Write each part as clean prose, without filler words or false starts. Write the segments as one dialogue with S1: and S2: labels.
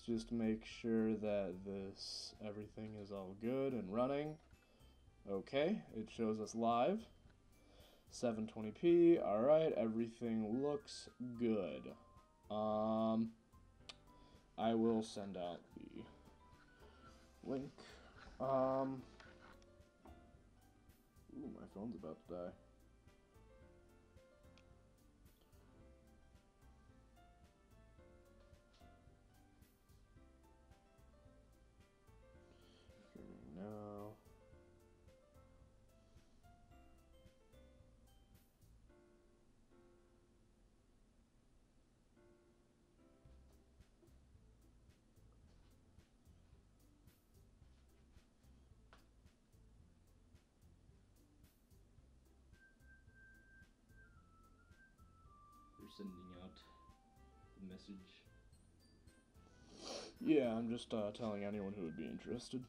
S1: just make sure that everything is all good and running. Okay, it shows us live. 720p. All right, everything looks good. I will send out the link. Ooh, my phone's about to die. No.
S2: You're sending out the message.
S1: Yeah, I'm just telling anyone who would be interested.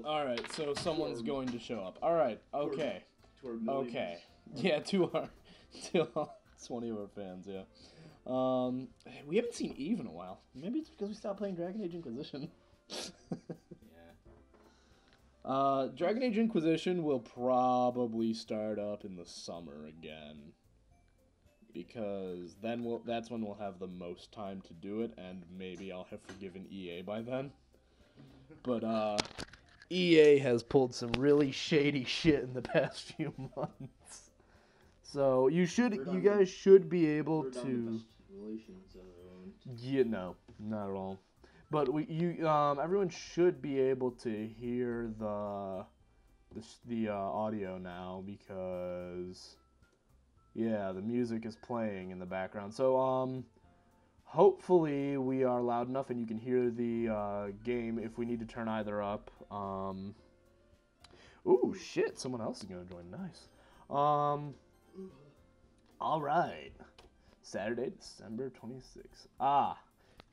S1: All right, so someone's going to show up. All right, okay, okay, yeah, to all 20 of our fans, yeah. We haven't seen Eve in a while. Maybe it's because we stopped playing Dragon Age Inquisition.
S2: Yeah.
S1: Dragon Age Inquisition will probably start up in the summer again, because that's when we'll have the most time to do it, and maybe I'll have forgiven EA by then. But EA has pulled some really shady shit in the past few months. So you guys should be able to. Yeah, no, not at all. But everyone should be able to hear the audio now, because yeah, the music is playing in the background. So hopefully we are loud enough and you can hear the game. If we need to turn either up. Ooh, shit! Someone else is gonna join. Nice. All right. Saturday, December 26th.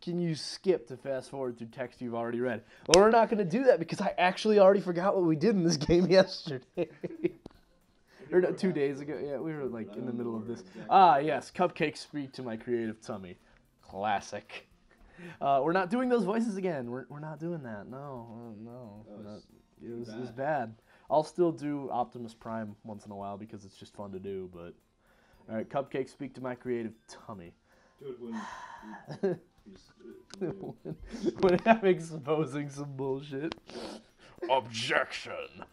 S1: Can you skip to fast forward through text you've already read? Well, we're not gonna do that because I actually already forgot what we did in this game yesterday. Or no, 2 days ago. Yeah, we were like in the middle of this. Yes, cupcakes speak to my creative tummy. Classic. We're not doing those voices again. We're not doing that. No. It was bad. I'll still do Optimus Prime once in a while because it's just fun to do. But all right, cupcakes speak to my creative tummy.
S2: Do it
S1: when I'm exposing some bullshit. Objection.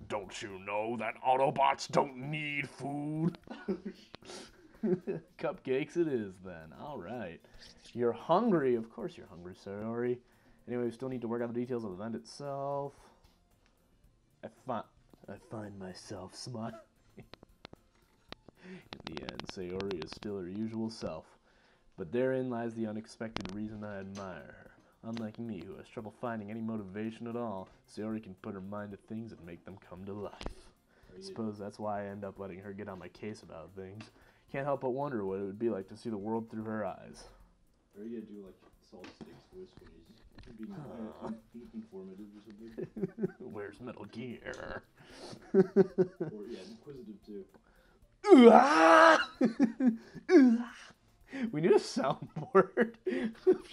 S1: Don't you know that Autobots don't need food? Cupcakes it is, then. All right. You're hungry. Of course you're hungry, Sayori. Anyway, we still need to work out the details of the event itself. I find myself smiling. In the end, Sayori is still her usual self. But therein lies the unexpected reason I admire her. Unlike me, who has trouble finding any motivation at all, Sayori can put her mind to things and make them come to life. I suppose that's why I end up letting her get on my case about things. Can't help but wonder what it would be like to see the world through her eyes.
S2: Are you gonna do like Solid Snake's voice when he's being informative or something?
S1: Where's Metal Gear?
S2: Or yeah, inquisitive too.
S1: We need a soundboard.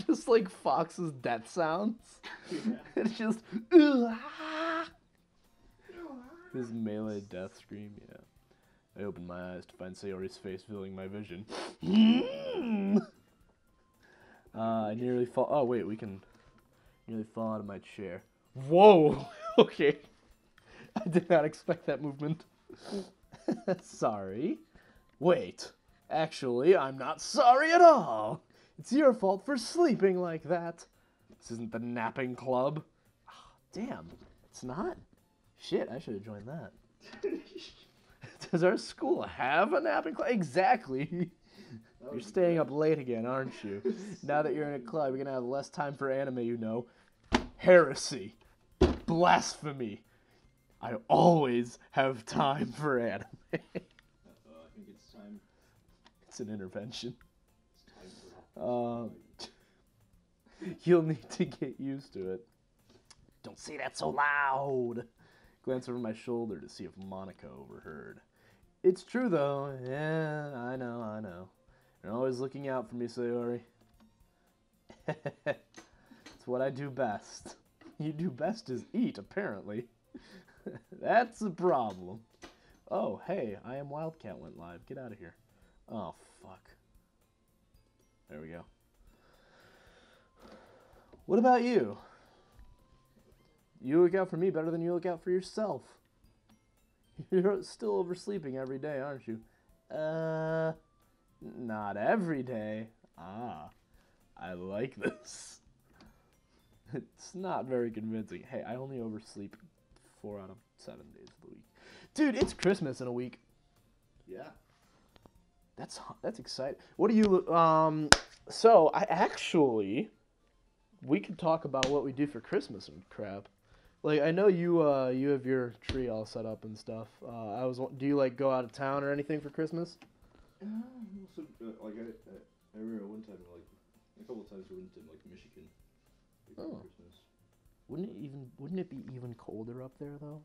S1: Just like Fox's death sounds.
S2: Yeah.
S1: It's just his melee death scream, yeah. I opened my eyes to find Sayori's face filling my vision. I nearly fall. Oh wait, we can nearly fall out of my chair. Whoa. Okay. I did not expect that movement. Sorry. Wait. Actually, I'm not sorry at all. It's your fault for sleeping like that. This isn't the napping club. Oh, damn. It's not? Shit, I should have joined that. Does our school have a napping club? Exactly. You're staying up late again, aren't you? Now that you're in a club, you're going to have less time for anime, you know. Heresy. Blasphemy. I always have time for anime.
S2: I think it's time.
S1: It's an intervention.
S2: It's time for
S1: You'll need to get used to it. Don't say that so loud. Glance over my shoulder to see if Monica overheard. It's true, though. Yeah, I know. always looking out for me, Sayori. It's what I do best. You do best is eat, apparently. That's a problem. Oh, hey, I Am Wildcat went live. Get out of here. Oh, fuck. There we go. What about you? You look out for me better than you look out for yourself. You're still oversleeping every day, aren't you? Not every day. Ah, I like this. It's not very convincing. Hey, I only oversleep 4 out of 7 days of the week. Dude, it's Christmas in a week.
S2: Yeah.
S1: That's exciting. What do you, so I actually, we could talk about what we do for Christmas and crap. Like, I know you have your tree all set up and stuff. Do you, like, go out of town or anything for Christmas?
S2: I remember one time, like, a couple of times we went to, like, Michigan. For Christmas.
S1: Wouldn't it be even colder up there, though?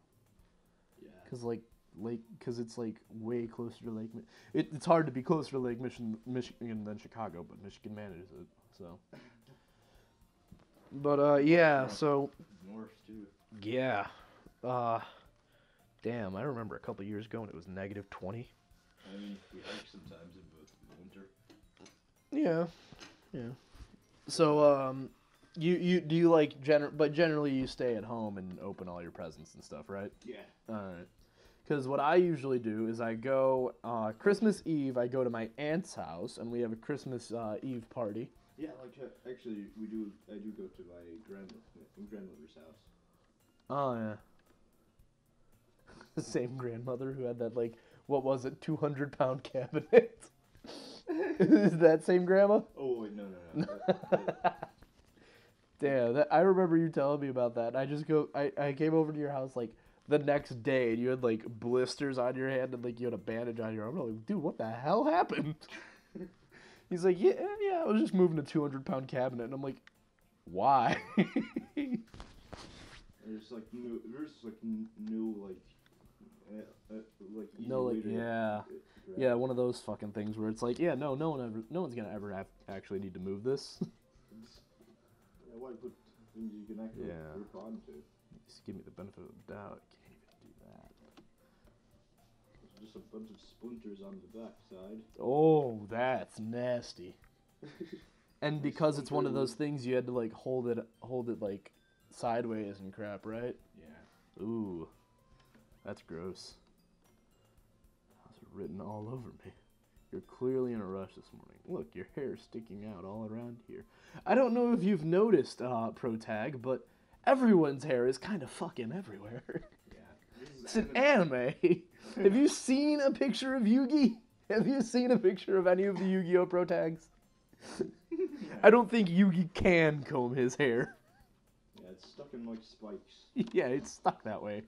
S2: Yeah.
S1: Because it's, like, way closer to Lake it's hard to be closer to Lake Michigan than Chicago, but Michigan manages it, so. But, yeah, so.
S2: North, too.
S1: Yeah. Damn, I remember a couple years ago when it was -20.
S2: I mean, we hike sometimes in the winter.
S1: Yeah. Yeah. So, you do you like but generally you stay at home and open all your presents and stuff, right?
S2: Yeah.
S1: All right. Because what I usually do is I go Christmas Eve. I go to my aunt's house and we have a Christmas Eve party.
S2: Yeah, like actually, I do go to my grandmother's house.
S1: Oh yeah. The same grandmother who had that, like, what was it, 200-pound cabinet? Is that same grandma?
S2: Oh wait, no.
S1: Damn, I remember you telling me about that. I came over to your house like the next day and you had like blisters on your hand and like you had a bandage on your arm. I'm like, dude, what the hell happened? He's like, yeah, I was just moving a 200-pound cabinet, and I'm like, why?
S2: There's like no easy
S1: no, like,
S2: way to
S1: yeah, one of those fucking things where it's like, yeah, no one's gonna ever actually need to move this.
S2: Yeah, why put things you can actually grip onto?
S1: Just give me the benefit of the doubt. I can't even do that.
S2: There's just a bunch of splinters on the back side.
S1: Oh, that's nasty. And because it's one of those things, you had to like hold it like sideways and crap, right?
S2: Yeah.
S1: Ooh, that's gross. That's written all over me. You're clearly in a rush this morning. Look, your hair's sticking out all around here. I don't know if you've noticed, Protag, but everyone's hair is kind of fucking everywhere.
S2: Yeah.
S1: It's an anime. Have you seen a picture of Yugi? Have you seen a picture of any of the Yu-Gi-Oh! Protags? I don't think Yugi can comb his hair.
S2: Yeah, it's stuck in like spikes.
S1: Yeah, it's stuck that way.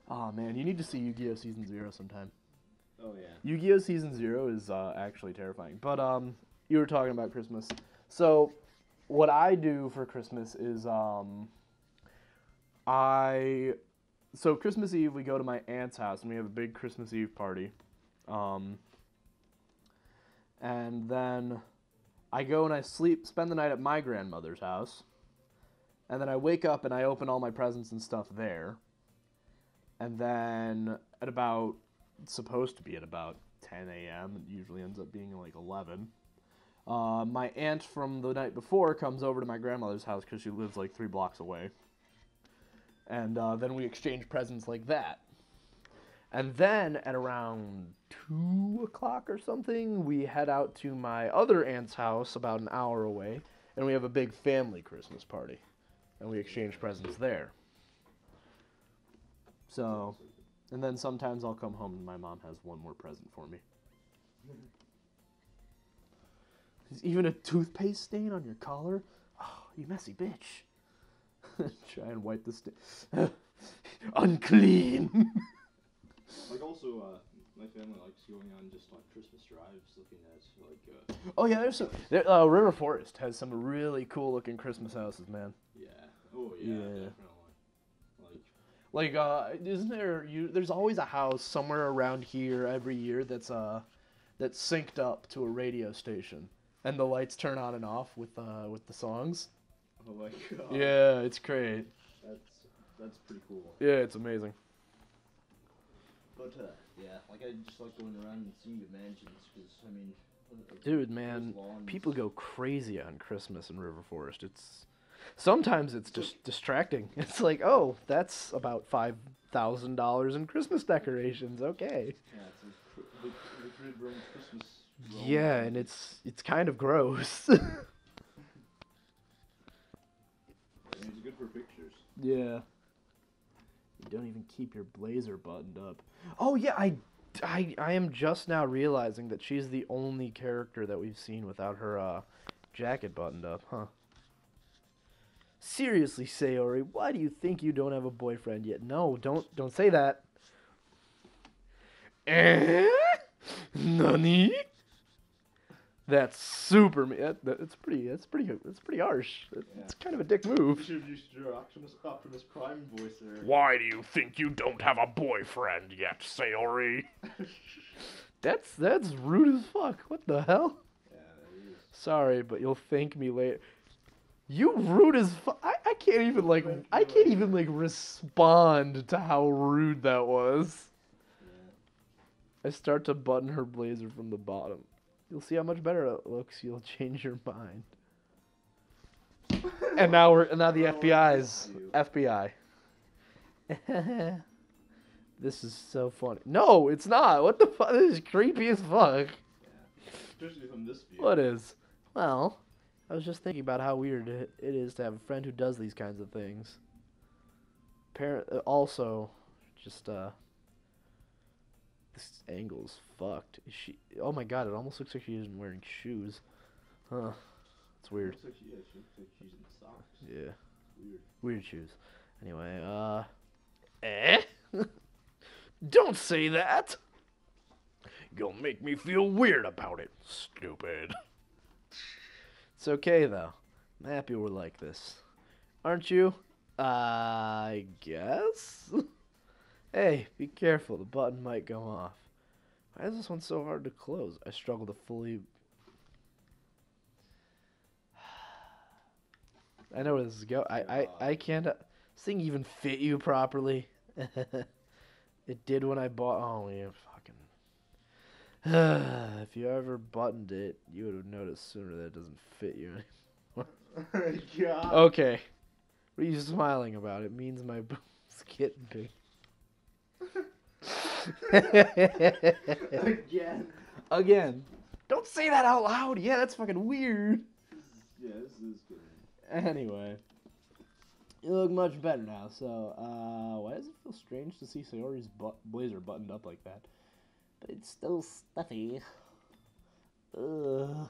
S1: Oh man, you need to see Yu-Gi-Oh! Season 0 sometime.
S2: Oh yeah.
S1: Yu-Gi-Oh! Season 0 is actually terrifying. But you were talking about Christmas. So what I do for Christmas is so Christmas Eve we go to my aunt's house and we have a big Christmas Eve party. And then I go and I spend the night at my grandmother's house. And then I wake up and I open all my presents and stuff there. And then it's supposed to be at about 10 a.m. It usually ends up being like 11. My aunt from the night before comes over to my grandmother's house because she lives like 3 blocks away. And then we exchange presents like that. And then at around 2 o'clock or something, we head out to my other aunt's house about an hour away. And we have a big family Christmas party. And we exchange presents there. So, and then sometimes I'll come home and my mom has one more present for me. There's even a toothpaste stain on your collar? Oh, you messy bitch. Try and wipe the stain. Unclean!
S2: Like also, my family likes going on just like Christmas drives, looking at like.
S1: Oh yeah, there's some. River Forest has some really cool looking Christmas houses, man.
S2: Yeah. Oh yeah. Definitely.
S1: Like, isn't there? There's always a house somewhere around here every year that's that's synced up to a radio station, and the lights turn on and off with the songs.
S2: Oh my god.
S1: Yeah, it's great.
S2: That's pretty cool.
S1: Yeah, it's amazing.
S2: But yeah, like I just like going around and seeing the mansions because I mean,
S1: Dude, man, people go crazy on Christmas in River Forest. Sometimes it's just distracting. It's like, oh, that's about $5,000 in Christmas decorations. Okay.
S2: Yeah, it's like the Roman Christmas.
S1: Yeah, and it's kind of gross.
S2: I mean, it's good for pictures.
S1: Yeah. You don't even keep your blazer buttoned up. Oh yeah, I am just now realizing that she's the only character that we've seen without her jacket buttoned up, huh? Seriously, Sayori, why do you think you don't have a boyfriend yet? No, don't say that. Nani? That's super. That's pretty harsh. It's kind of a dick move.
S2: You should have used your Optimus Prime voice there.
S1: Why do you think you don't have a boyfriend yet, Sayori? That's rude as fuck. What the hell?
S2: Yeah, that is.
S1: Sorry, but you'll thank me later. You rude as fuck. I can't even respond to how rude that was.
S2: Yeah.
S1: I start to button her blazer from the bottom. You'll see how much better it looks. You'll change your mind. And now the FBI. This is so funny. No, it's not. What the fuck? This is creepy as fuck.
S2: Yeah. Especially from this view.
S1: What is? Well, I was just thinking about how weird it is to have a friend who does these kinds of things. Also, just this angle's fucked. Is she? Oh my god! It almost looks like she isn't wearing shoes. Huh? It's weird.
S2: She looks like she's in socks.
S1: Yeah.
S2: Weird.
S1: Weird shoes. Anyway, Don't say that. You'll make me feel weird about it, stupid. It's okay though. I'm happy we're like this. Aren't you? I guess. Hey, be careful. The button might go off. Why is this one so hard to close? I struggle to fully... I know where this is going. I can't... This thing even fit you properly. It did when I bought... Oh, yeah, fucking... If you ever buttoned it, you would have noticed sooner that it doesn't fit you anymore.
S2: God.
S1: Okay. What are you smiling about? It means my boob's getting big. Again. Don't say that out loud. Yeah, that's fucking weird.
S2: Yeah, this is good.
S1: Anyway. You look much better now, so, why does it feel strange to see Sayori's blazer buttoned up like that? But it's still stuffy. Ugh.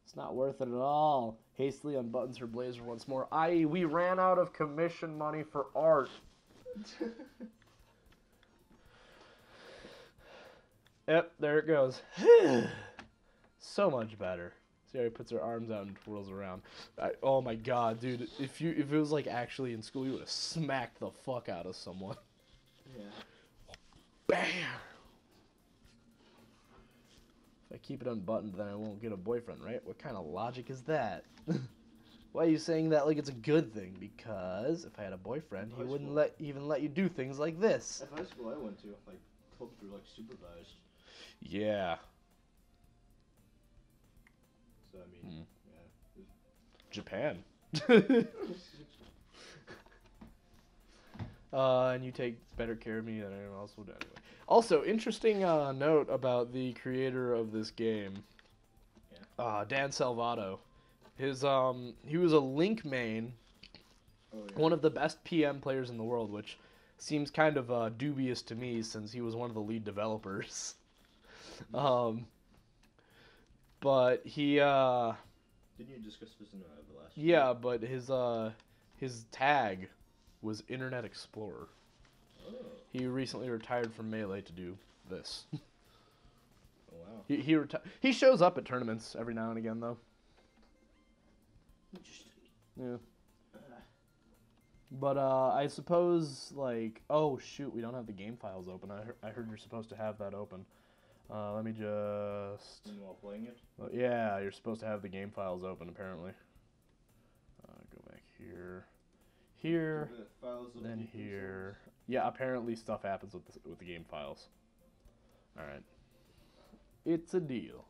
S1: It's not worth it at all. Hastily unbuttons her blazer once more. We ran out of commission money for art. Yep, there it goes. So much better. Sayori puts her arms out and twirls around. Oh my god, dude. If it was like actually in school, you would have smacked the fuck out of someone.
S2: Yeah.
S1: Bam! If I keep it unbuttoned, then I won't get a boyfriend, right? What kind of logic is that? Why are you saying that like it's a good thing? Because if I had a boyfriend, he wouldn't even let you do things like this.
S2: At high school I went to, like, clubs were, like, supervised.
S1: Yeah.
S2: So, I mean, yeah.
S1: Japan. And you take better care of me than anyone else would anyway. Also, interesting note about the creator of this game. Yeah. Dan Salvato. He was a Link main. Oh, yeah. One of the best PM players in the world, which seems kind of dubious to me since he was one of the lead developers. But he
S2: didn't you discuss this in the last?
S1: Yeah, but his tag was Internet Explorer.
S2: Oh.
S1: He recently retired from Melee to do this.
S2: Oh wow.
S1: He shows up at tournaments every now and again though.
S2: Interesting.
S1: Yeah. But I suppose like, oh shoot, we don't have the game files open. I heard you're supposed to have that open. Let me just...
S2: While playing it?
S1: Well, yeah, you're supposed to have the game files open, apparently. Go back here. Here, then here. Yeah, apparently stuff happens with the game files. Alright. It's a deal.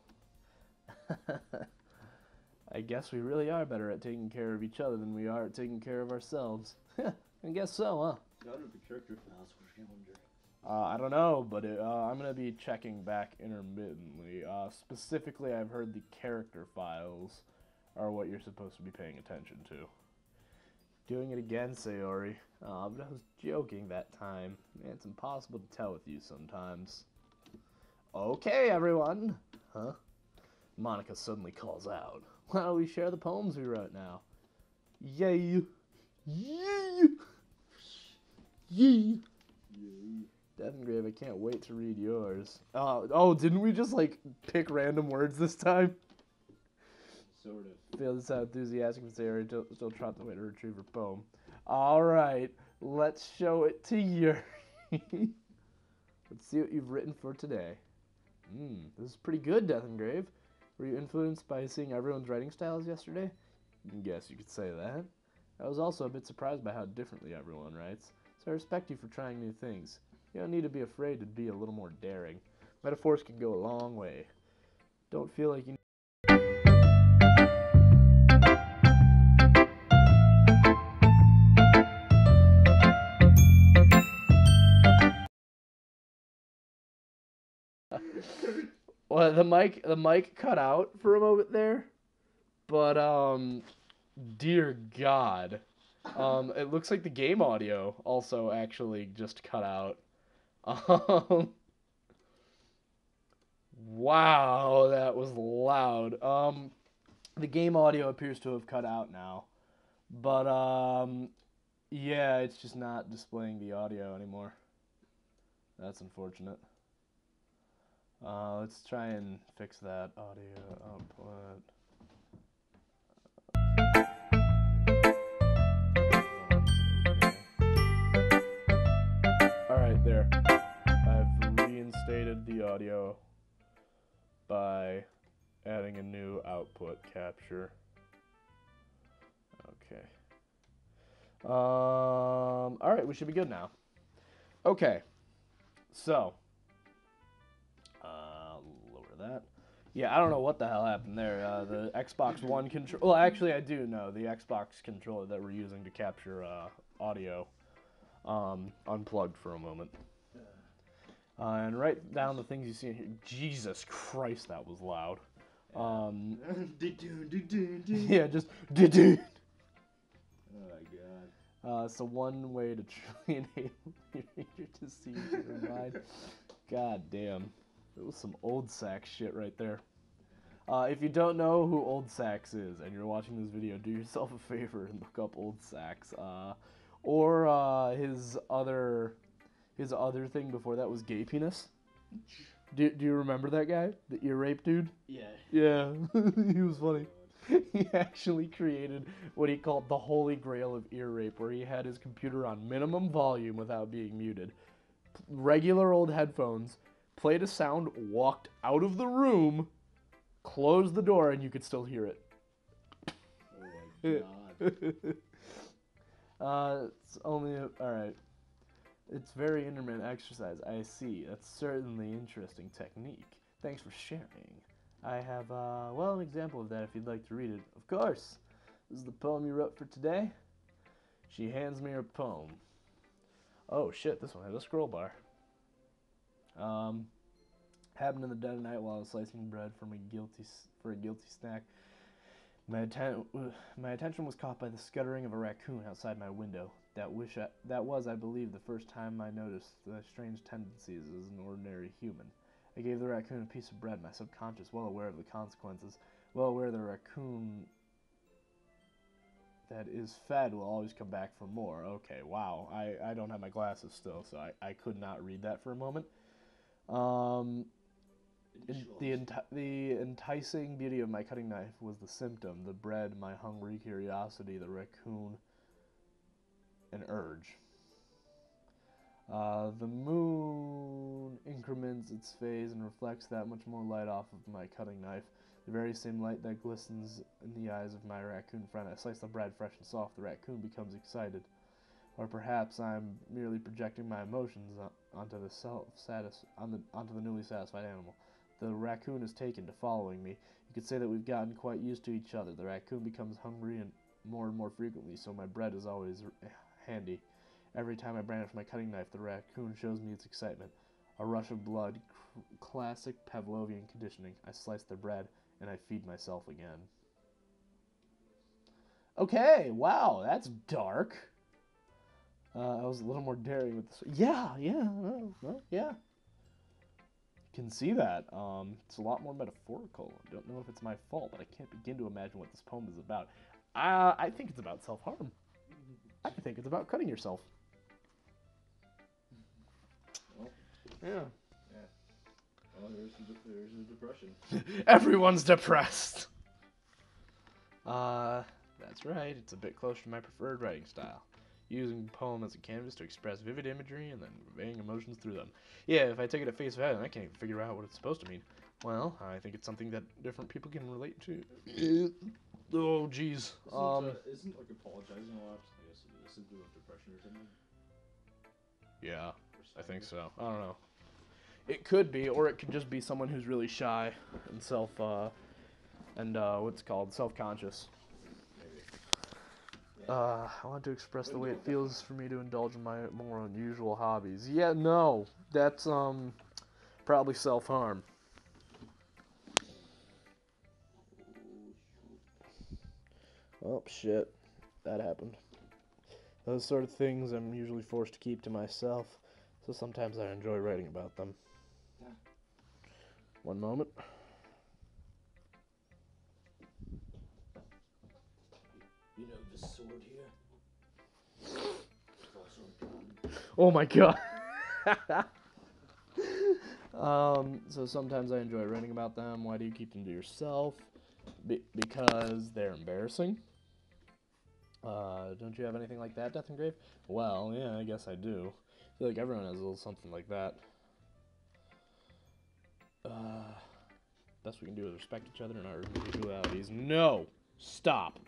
S1: I guess we really are better at taking care of each other than we are at taking care of ourselves. I guess so, huh?
S2: Got the character files, I wonder.
S1: I don't know, but I'm going to be checking back intermittently. Specifically, I've heard the character files are what you're supposed to be paying attention to. Doing it again, Sayori. But I was joking that time. Man, it's impossible to tell with you sometimes. Okay, everyone. Huh? Monica suddenly calls out. Why don't we share the poems we wrote now? Yay! Yay! Yay! Death and Grave, I can't wait to read yours. Oh, didn't we just, like, pick random words this time?
S2: Sort of.
S1: Feel this how enthusiastic and Sayori still trot the way to retrieve her poem. Alright, let's show it to Yuri. Let's see what you've written for today. This is pretty good, Death and Grave. Were you influenced by seeing everyone's writing styles yesterday? Guess you could say that. I was also a bit surprised by how differently everyone writes, so I respect you for trying new things. You don't need to be afraid to be a little more daring. Metaphors can go a long way. Don't feel like you... Well, the mic cut out for a moment there, but dear God, it looks like the game audio also actually just cut out. Wow, that was loud. The game audio appears to have cut out now, but yeah, it's just not displaying the audio anymore. That's unfortunate. Let's try and fix that audio output. Alright, there. I've reinstated the audio by adding a new output capture. Okay. Alright, we should be good now. Okay. So, lower that. Yeah, I don't know what the hell happened there. The Xbox One controller... Well, actually, I do know. The Xbox controller that we're using to capture audio unplugged for a moment. And write down the things you see in here. Jesus Christ, that was loud. Yeah, just... Oh, my God. So one way to truly enable your reader to see your mind. God damn. It was some old sax shit right there. If you don't know who Old Sax is and you're watching this video, do yourself a favor and look up Old Sax. Or his other thing before that was Gay Penis. Do you remember that guy? The ear rape dude?
S2: Yeah.
S1: Yeah, he was funny. He actually created what he called the holy grail of ear rape, where he had his computer on minimum volume without being muted. Regular old headphones, played a sound, walked out of the room, closed the door, and you could still hear it.
S2: Oh my God.
S1: It's only alright. It's very intermittent exercise. I see. That's certainly interesting technique. Thanks for sharing. I have, well, an example of that if you'd like to read it. Of course. This is the poem you wrote for today. She hands me her poem. Oh shit, this one has a scroll bar. Happened in the dead of night while I was slicing bread for a guilty snack. My attention was caught by the scuttering of a raccoon outside my window. That was, I believe, the first time I noticed the strange tendencies as an ordinary human. I gave the raccoon a piece of bread, my subconscious well aware of the consequences, well aware the raccoon that is fed will always come back for more. Okay, wow. I don't have my glasses still, so I could not read that for a moment. The enticing beauty of my cutting knife was the symptom, the bread, my hungry curiosity, the raccoon, an urge. The moon increments its phase and reflects that much more light off of my cutting knife. The very same light that glistens in the eyes of my raccoon friend. I slice the bread fresh and soft. The raccoon becomes excited. Or perhaps I'm merely projecting my emotions onto the newly satisfied animal. The raccoon is taken to following me. You could say that we've gotten quite used to each other. The raccoon becomes hungry and more frequently, so my bread is always handy. Every time I brandish my cutting knife, the raccoon shows me its excitement. A rush of blood, classic Pavlovian conditioning. I slice the bread, and I feed myself again. Okay, wow, that's dark. I was a little more daring with this. Yeah, well, yeah. Can see that. It's a lot more metaphorical. I don't know if it's my fault, but I can't begin to imagine what this poem is about. I think it's about self-harm. I think it's about cutting yourself.
S2: Well,
S1: yeah.
S2: Well, there's the depression.
S1: Everyone's depressed. That's right. It's a bit closer to my preferred writing style. Using the poem as a canvas to express vivid imagery and then conveying emotions through them. Yeah, if I take it at face value, I can't even figure out what it's supposed to mean. Well, I think it's something that different people can relate to. Oh, jeez.
S2: Isn't like apologizing a lot, I guess, a symptom of depression or something?
S1: Yeah, I think so. I don't know. It could be, or it could just be someone who's really shy and self-conscious. I want to express the way it feels for me to indulge in my more unusual hobbies. Yeah, no, that's probably self-harm. Oh shit, that happened. Those sort of things I'm usually forced to keep to myself, so sometimes I enjoy writing about them. One moment.
S2: You know this sword here? It's also a gun.
S1: Oh my god. So sometimes I enjoy writing about them. Why do you keep them to yourself? Because they're embarrassing. Don't you have anything like that, Death and Grave? Well, yeah, I guess I do. I feel like everyone has a little something like that. Best we can do is respect each other and our individualities. No! Stop!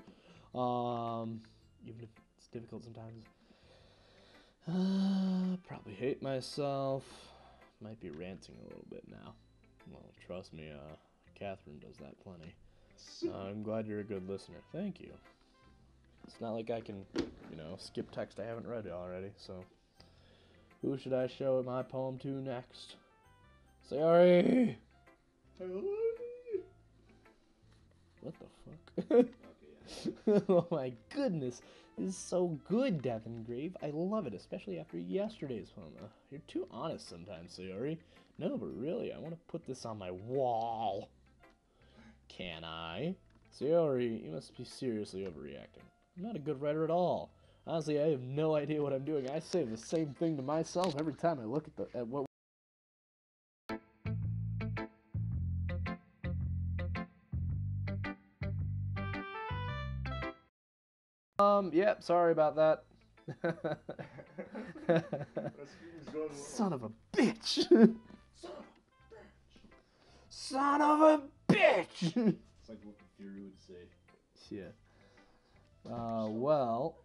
S1: Even if it's difficult sometimes. Probably hate myself. Might be ranting a little bit now. Well, trust me, Catherine does that plenty. I'm glad you're a good listener. Thank you. It's not like I can, skip text I haven't read already, so. Who should I show my poem to next? Sorry! What the fuck? Oh my goodness. This is so good, Death and Grave. I love it, especially after yesterday's poem. You're too honest sometimes, Sayori. No, but really, I want to put this on my wall. Can I? Sayori, you must be seriously overreacting. I'm not a good writer at all. Honestly, I have no idea what I'm doing. I say the same thing to myself every time I look at what. Yep, sorry about that. Son of a bitch! Son of a bitch!
S2: It's like what Fury would say.
S1: Yeah. Well,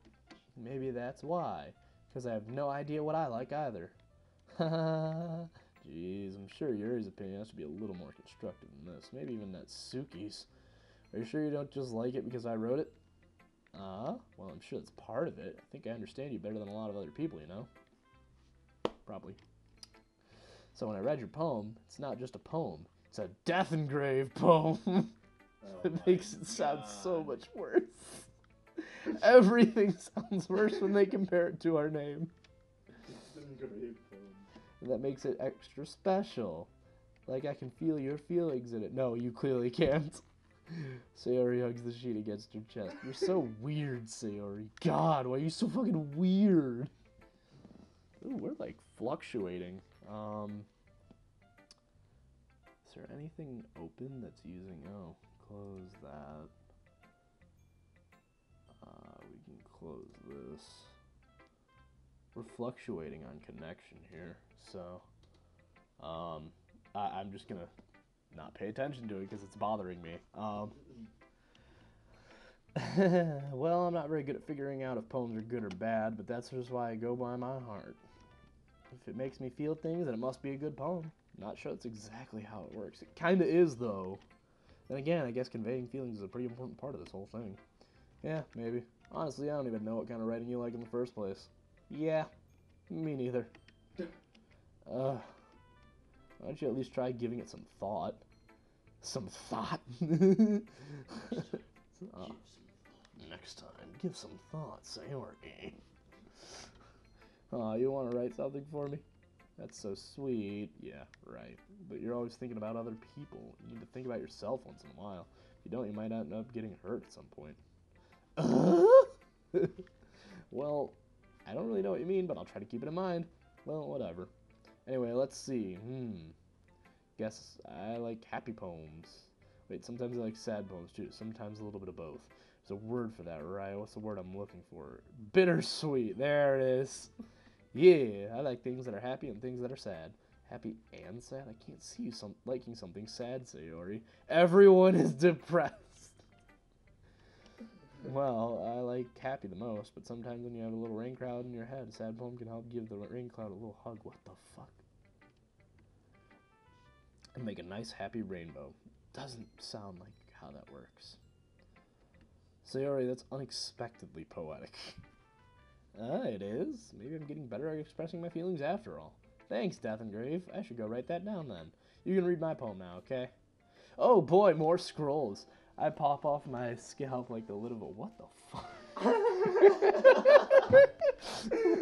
S1: maybe that's why. Because I have no idea what I like either. Jeez, I'm sure Yuri's opinion has to be a little more constructive than this. Maybe even Natsuki's. Are you sure you don't just like it because I wrote it? Well, I'm sure that's part of it. I think I understand you better than a lot of other people, you know? Probably. So when I read your poem, it's not just a poem. It's a Death and Grave poem. It makes it sound so much worse. Everything sounds worse when they compare it to our name. And that makes it extra special. Like I can feel your feelings in it. No, you clearly can't. Sayori hugs the sheet against her chest. You're so weird, Sayori. God, why are you so fucking weird? Ooh, we're like fluctuating. Is there anything open that's using... Oh, close that. We can close this. we're fluctuating on connection here, so I'm just gonna not pay attention to it because it's bothering me. Well, I'm not very good at figuring out if poems are good or bad, but that's just why I go by my heart. If it makes me feel things, then it must be a good poem. Not sure that's exactly how it works. It kinda is, though. And again, I guess conveying feelings is a pretty important part of this whole thing. Yeah, maybe. Honestly, I don't even know what kind of writing you like in the first place. Yeah, me neither. Why don't you at least try giving it some thought? Some thought? Next time, give some thought, Sayori. You want to write something for me? That's so sweet. Yeah, right. But you're always thinking about other people. You need to think about yourself once in a while. If you don't, you might end up getting hurt at some point. Well, I don't really know what you mean, but I'll try to keep it in mind. Well, whatever. Anyway, let's see. Guess I like happy poems. Wait, sometimes I like sad poems too. Sometimes a little bit of both. There's a word for that, right? What's the word I'm looking for? Bittersweet. There it is. Yeah, I like things that are happy and things that are sad. Happy and sad? I can't see you liking something sad, Sayori. Everyone is depressed. Well, I like happy the most, but sometimes when you have a little rain cloud in your head, a sad poem can help give the rain cloud a little hug. What the fuck? And make a nice happy rainbow. Doesn't sound like how that works. Sayori, that's unexpectedly poetic. It is. Maybe I'm getting better at expressing my feelings after all. Thanks, Death and Grave. I should go write that down then. You can read my poem now, okay? Oh boy, more scrolls. I pop off my scalp like the lid of a... What the fuck?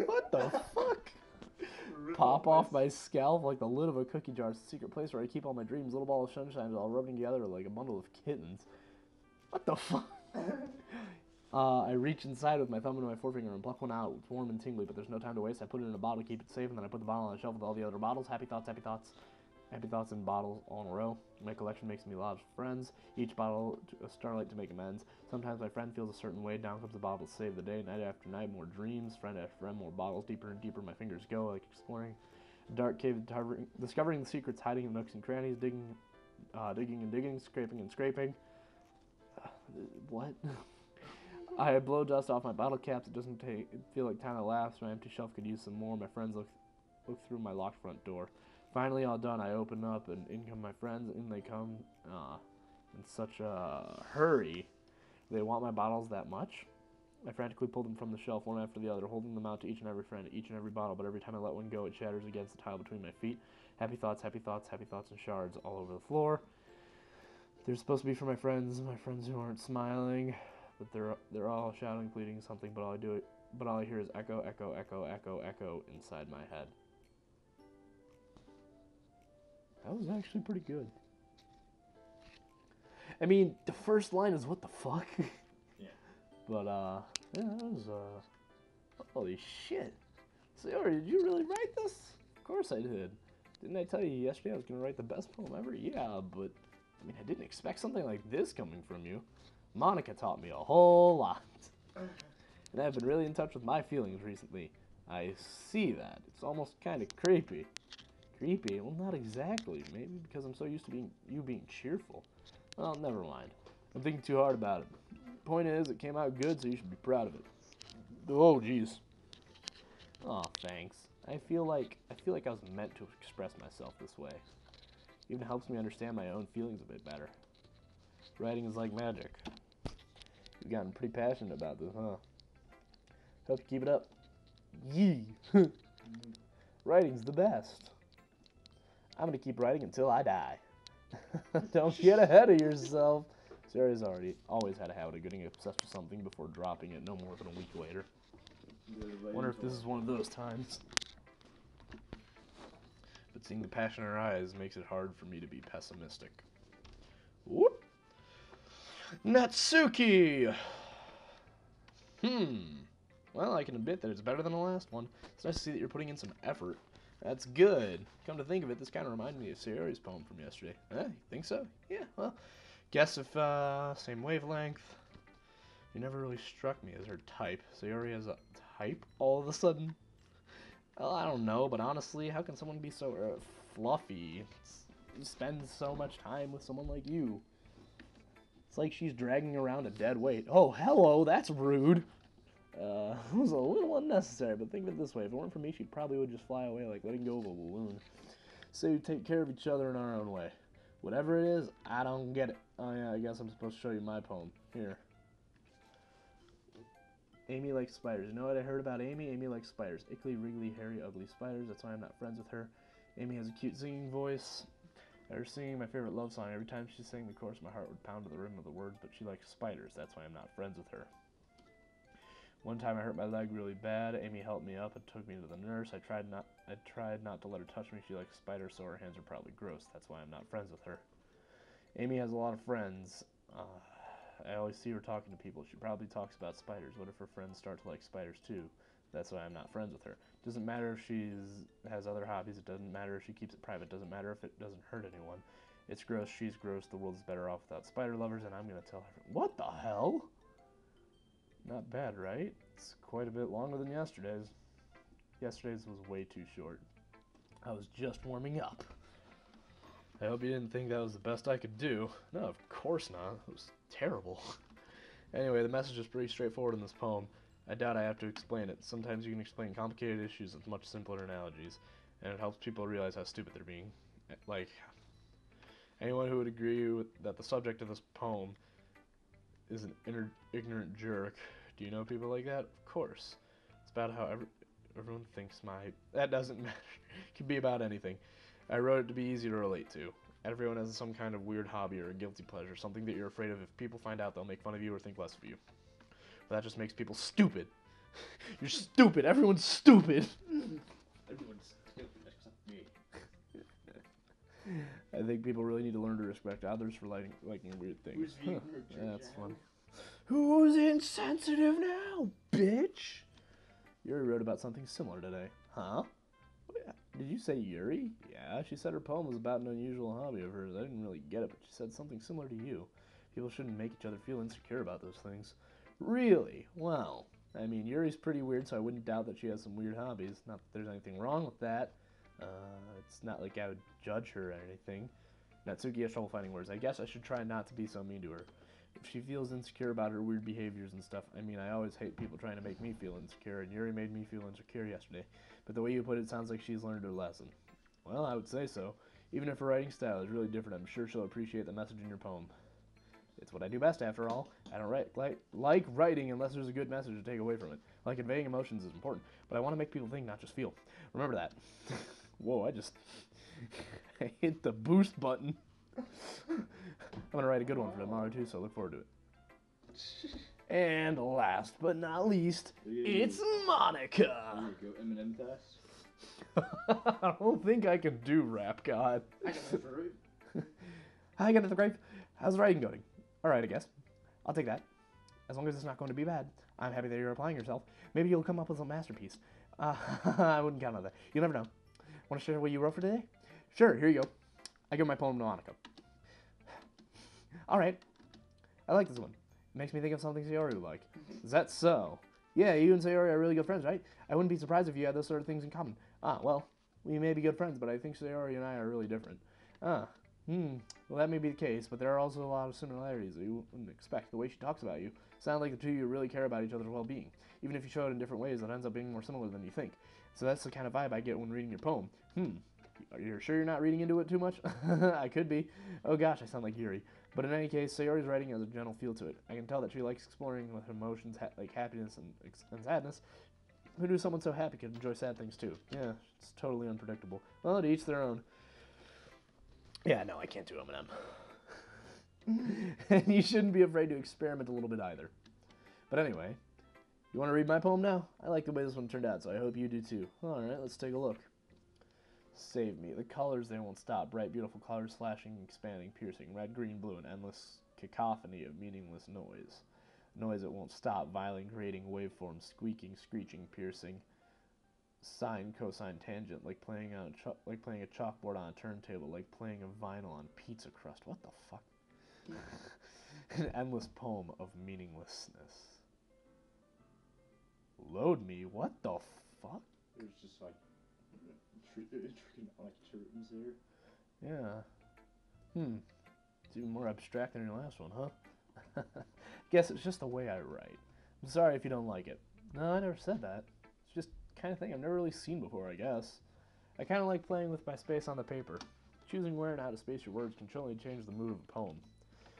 S1: What the fuck? Pop off my scalp like the lid of a cookie jar. It's a secret place where I keep all my dreams. Little ball of sunshine all rubbing together like a bundle of kittens. What the fuck? I reach inside with my thumb and my forefinger and pluck one out. It's warm and tingly, but there's no time to waste. I put it in a bottle, keep it safe, and then I put the bottle on a shelf with all the other bottles. Happy thoughts, happy thoughts. Happy thoughts in bottles all in a row. My collection makes me lots of friends. Each bottle a starlight to make amends. Sometimes my friend feels a certain way. Down comes the bottle to save the day. Night after night, more dreams. Friend after friend, more bottles. Deeper and deeper my fingers go, like exploring a dark cave, discovering the secrets hiding in nooks and crannies. Digging and digging, scraping and scraping. What? I blow dust off my bottle caps. It doesn't feel like time to lapse. My empty shelf could use some more. My friends look through my locked front door. Finally, all done, I open up, and in come my friends. In they come in such a hurry. They want my bottles that much? I frantically pull them from the shelf, one after the other, holding them out to each and every friend, each and every bottle, but every time I let one go, it shatters against the tile between my feet. Happy thoughts, happy thoughts, happy thoughts, and shards all over the floor. They're supposed to be for my friends who aren't smiling, but they're all shouting, pleading something, but all I hear is echo, echo, echo, echo, echo inside my head. That was actually pretty good. I mean, the first line is what the fuck?
S2: Yeah.
S1: But, yeah, that was, holy shit. Sayori, did you really write this? Of course I did. Didn't I tell you yesterday I was going to write the best poem ever? Yeah, but, I mean, I didn't expect something like this coming from you. Monica taught me a whole lot. And I've been really in touch with my feelings recently. I see that. It's almost kind of creepy. Creepy? Well, not exactly. Maybe because I'm so used to you being cheerful. Well, never mind. I'm thinking too hard about it. Point is, it came out good, so you should be proud of it. Oh, jeez. Aw, thanks. I feel like I was meant to express myself this way. It even helps me understand my own feelings a bit better. Writing is like magic. You've gotten pretty passionate about this, huh? Hope you keep it up. Yee! Writing's the best. I'm gonna keep writing until I die. Don't get ahead of yourself. Sarah's always had a habit of getting obsessed with something before dropping it no more than a week later. Wonder if this is one of those times. But seeing the passion in her eyes makes it hard for me to be pessimistic. Whoop! Natsuki! Well, I can admit that it's better than the last one. It's nice to see that you're putting in some effort. That's good. Come to think of it, this kind of reminded me of Sayori's poem from yesterday. You think so? Yeah, well, guess if, same wavelength. You never really struck me as her type. Sayori has a type all of a sudden. Well, I don't know, but honestly, how can someone be so fluffy? Spend so much time with someone like you. It's like she's dragging around a dead weight. Oh, hello, that's rude. It was a little unnecessary, but think of it this way. If it weren't for me, she probably would just fly away like letting go of a balloon. So we take care of each other in our own way. Whatever it is, I don't get it. Oh yeah, I guess I'm supposed to show you my poem. Here. Amy likes spiders. You know what I heard about Amy? Amy likes spiders. Ickly, wriggly, hairy, ugly spiders. That's why I'm not friends with her. Amy has a cute singing voice. I heard singing my favorite love song. Every time she sang the chorus, my heart would pound to the rhythm of the words, but she likes spiders. That's why I'm not friends with her. One time I hurt my leg really bad. Amy helped me up and took me to the nurse. I tried not to let her touch me. She likes spiders, so her hands are probably gross. That's why I'm not friends with her. Amy has a lot of friends. I always see her talking to people. She probably talks about spiders. What if her friends start to like spiders too? That's why I'm not friends with her. Doesn't matter if she has other hobbies. It doesn't matter if she keeps it private. Doesn't matter if it doesn't hurt anyone. It's gross. She's gross. The world's better off without spider lovers, and I'm gonna tell her. What the hell? Not bad, right? It's quite a bit longer than yesterday's. Yesterday's was way too short. I was just warming up. I hope you didn't think that was the best I could do. No, of course not. It was terrible. Anyway, the message is pretty straightforward in this poem. I doubt I have to explain it. Sometimes you can explain complicated issues with much simpler analogies, and it helps people realize how stupid they're being. Like, anyone who would agree that the subject of this poem is an ignorant jerk. Do you know people like that? Of course. It's about how everyone thinks that doesn't matter. It can be about anything. I wrote it to be easy to relate to. Everyone has some kind of weird hobby or a guilty pleasure, something that you're afraid of if people find out they'll make fun of you or think less of you. But that just makes people stupid. You're stupid. Everyone's stupid.
S2: Everyone's stupid except me.
S1: I think people really need to learn to respect others for liking weird things.
S2: Who's the ignorant jerk,
S1: That's
S2: Jack?
S1: fun. Who's insensitive now, bitch? Yuri wrote about something similar today. Huh? Did you say Yuri? Yeah, she said her poem was about an unusual hobby of hers. I didn't really get it, but she said something similar to you. People shouldn't make each other feel insecure about those things. Really? Wow. I mean, Yuri's pretty weird, so I wouldn't doubt that she has some weird hobbies. Not that there's anything wrong with that. It's not like I would judge her or anything. Natsuki has trouble finding words. I guess I should try not to be so mean to her. If she feels insecure about her weird behaviors and stuff, I mean, I always hate people trying to make me feel insecure, and Yuri made me feel insecure yesterday. But the way you put it sounds like she's learned her lesson. Well, I would say so. Even if her writing style is really different, I'm sure she'll appreciate the message in your poem. It's what I do best, after all. I don't like writing unless there's a good message to take away from it. Like conveying emotions is important, but I want to make people think, not just feel. Remember that. Whoa, I just I hit the boost button. I'm going to write a good one for tomorrow, too, so look forward to it. And last but not least, it's Monica.
S2: There you go, Eminem fast.
S1: I don't think I can do rap, God.
S2: I got that for right.
S1: Hi, get at the grave. How's the writing going? All right, I guess. I'll take that. As long as it's not going to be bad. I'm happy that you're applying yourself. Maybe you'll come up with a masterpiece. I wouldn't count on that. You never know. Want to share what you wrote for today? Sure, here you go. I give my poem to Monica. All right. I like this one. It makes me think of something Sayori would like. Is that so? Yeah, you and Sayori are really good friends, right? I wouldn't be surprised if you had those sort of things in common. Ah, well, we may be good friends, but I think Sayori and I are really different. Well, that may be the case, but there are also a lot of similarities that you wouldn't expect. The way she talks about you sound like the two of you really care about each other's well-being. Even if you show it in different ways, it ends up being more similar than you think. So that's the kind of vibe I get when reading your poem. Are you sure you're not reading into it too much? I could be. Oh gosh, I sound like Yuri. But in any case, Sayori's writing has a gentle feel to it. I can tell that she likes exploring with emotions like happiness and sadness. Who knew someone so happy could enjoy sad things too? Yeah, it's totally unpredictable. Well, to each their own. Yeah, no, I can't do Eminem. And you shouldn't be afraid to experiment a little bit either. But anyway, you want to read my poem now? I like the way this one turned out, so I hope you do too. Alright, let's take a look. Save me. The colors, they won't stop. Bright, beautiful colors, flashing, expanding, piercing. Red, green, blue, an endless cacophony of meaningless noise. Noise that won't stop. Violin, grating, waveforms, squeaking, screeching, piercing. Sine, cosine, tangent, like playing a chalkboard on a turntable, like playing a vinyl on pizza crust. What the fuck? An endless poem of meaninglessness. Load me? What the fuck?
S2: There's just like trigonometric terms there.
S1: Yeah. It's even more abstract than your last one, huh? Guess it's just the way I write. I'm sorry if you don't like it. No, I never said that. It's just the kind of thing I've never really seen before, I guess. I kind of like playing with my space on the paper. Choosing where and how to space your words can surely change the mood of a poem.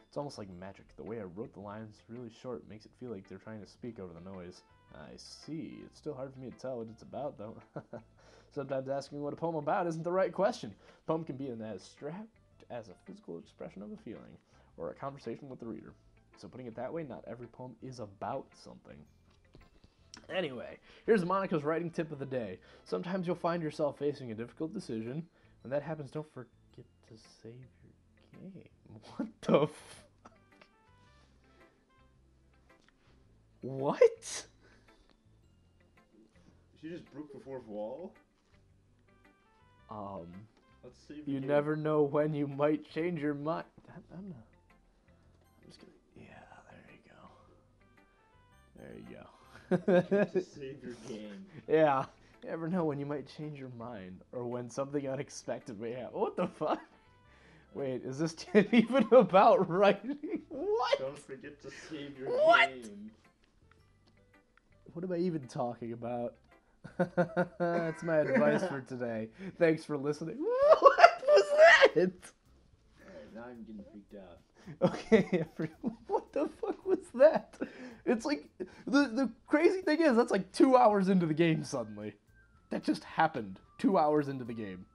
S1: It's almost like magic. The way I wrote the lines really short makes it feel like they're trying to speak over the noise. I see. It's still hard for me to tell what it's about, though. Sometimes asking what a poem about isn't the right question. A poem can be as abstract as a physical expression of a feeling, or a conversation with the reader. So putting it that way, not every poem is about something. Anyway, here's Monica's writing tip of the day. Sometimes you'll find yourself facing a difficult decision. When that happens, don't forget to save your game. What the fuck? What?
S2: She just broke the fourth wall? Let's see if
S1: You never know when you might change your mind. I'm just gonna. Yeah, there you go. There you go.
S2: to save your game.
S1: Yeah. You never know when you might change your mind or when something unexpected may happen. What the fuck? Wait, is this even about writing? What?
S2: Don't forget to save your game.
S1: What am I even talking about? That's my advice for today. Thanks for listening. What was that?
S2: Alright, now I'm getting freaked out.
S1: Okay, what the fuck was that? It's like, the crazy thing is, that's like 2 hours into the game suddenly. That just happened 2 hours into the game.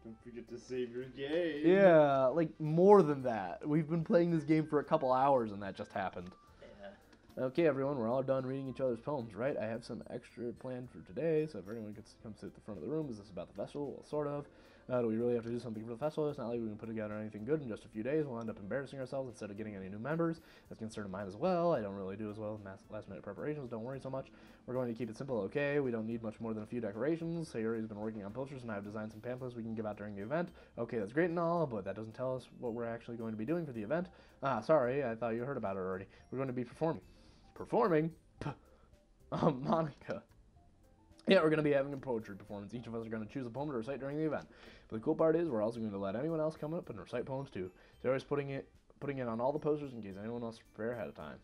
S2: Don't forget to save your game.
S1: Yeah, like more than that. We've been playing this game for a couple hours and that just happened. Yeah. Okay, everyone, we're all done reading each other's poems, right? I have some extra planned for today, so if everyone gets to come sit at the front of the room, is this about the festival? Well, sort of. Do we really have to do something for the festival? It's not like we can put together anything good in just a few days. We'll end up embarrassing ourselves instead of getting any new members. That's a concern of mine as well. I don't really do as well with last-minute preparations. Don't worry so much. We're going to keep it simple, okay? We don't need much more than a few decorations. Sayori's been working on posters, and I have designed some pamphlets we can give out during the event. Okay, that's great and all, but that doesn't tell us what we're actually going to be doing for the event. Sorry, I thought you heard about it already. We're going to be performing. Performing? Monica. Yeah, we're going to be having a poetry performance. Each of us are going to choose a poem to recite during the event. But the cool part is we're also going to let anyone else come up and recite poems too. Sayori's putting it on all the posters in case anyone wants to prepare ahead of time.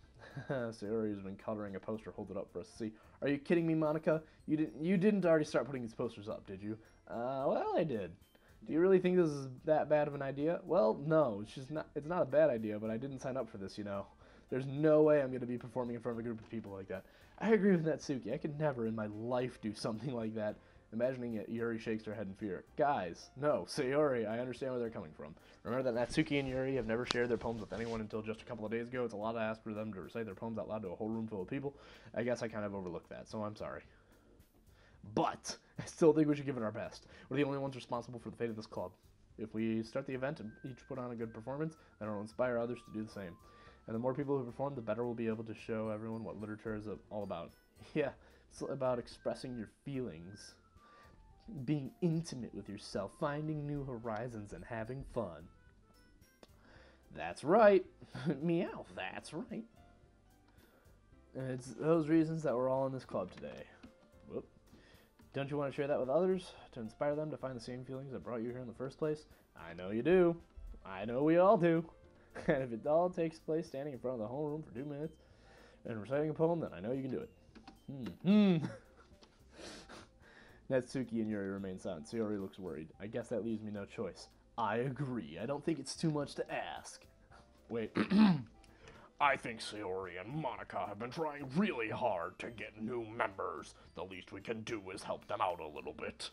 S1: Sayori's been coloring a poster, hold it up for us to see. Are you kidding me, Monica? You didn't already start putting these posters up, did you? Well, I did. Do you really think this is that bad of an idea? Well, no, it's not a bad idea, but I didn't sign up for this, you know. There's no way I'm going to be performing in front of a group of people like that. I agree with Natsuki. I could never in my life do something like that. Imagining it, Yuri shakes her head in fear. Guys, no, Sayori, I understand where they're coming from. Remember that Natsuki and Yuri have never shared their poems with anyone until just a couple of days ago. It's a lot to ask for them to recite their poems out loud to a whole room full of people. I guess I kind of overlooked that, so I'm sorry. But I still think we should give it our best. We're the only ones responsible for the fate of this club. If we start the event and each put on a good performance, then it'll inspire others to do the same. And the more people who perform, the better we'll be able to show everyone what literature is all about. Yeah, it's about expressing your feelings, being intimate with yourself, finding new horizons, and having fun. That's right. Meow, that's right. And it's those reasons that we're all in this club today. Whoop. Don't you want to share that with others, to inspire them to find the same feelings that brought you here in the first place? I know you do. I know we all do. And if it all takes place standing in front of the whole room for 2 minutes and reciting a poem, then I know you can do it. Natsuki and Yuri remain silent. Sayori looks worried. I guess that leaves me no choice. I agree. I don't think it's too much to ask. Wait. I think Sayori and Monica have been trying really hard to get new members. The least we can do is help them out a little bit.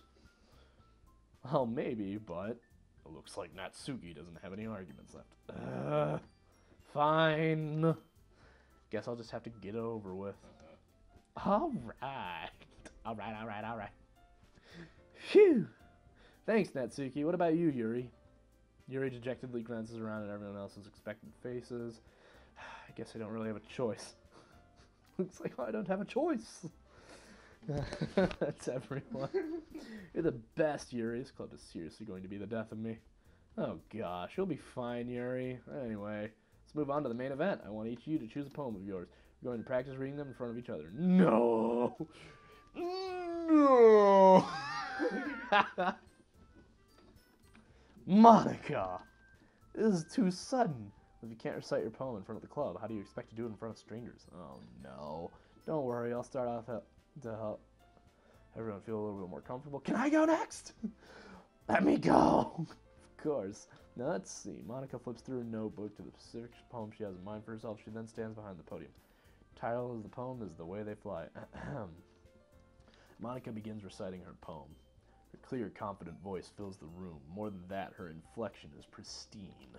S1: Well, maybe, but it looks like Natsuki doesn't have any arguments left. Fine. Guess I'll just have to get it over with. Alright. Alright. Phew. Thanks, Natsuki. What about you, Yuri? Yuri dejectedly glances around at everyone else's expectant faces. I guess I don't really have a choice. Looks like I don't have a choice. That's everyone. You're the best, Yuri. This club is seriously going to be the death of me. Oh gosh, you'll be fine, Yuri. Anyway, let's move on to the main event. I want each of you to choose a poem of yours. We're going to practice reading them in front of each other. No! No! Monica! This is too sudden. If you can't recite your poem in front of the club, how do you expect to do it in front of strangers? Oh no. Don't worry, I'll start off to help everyone feel a little bit more comfortable. Can I go next? Let me go! Of course. Now let's see. Monica flips through a notebook to the specific poem she has in mind for herself. She then stands behind the podium. Title of the poem is The Way They Fly. Monica begins reciting her poem. Her clear, confident voice fills the room. More than that, her inflection is pristine.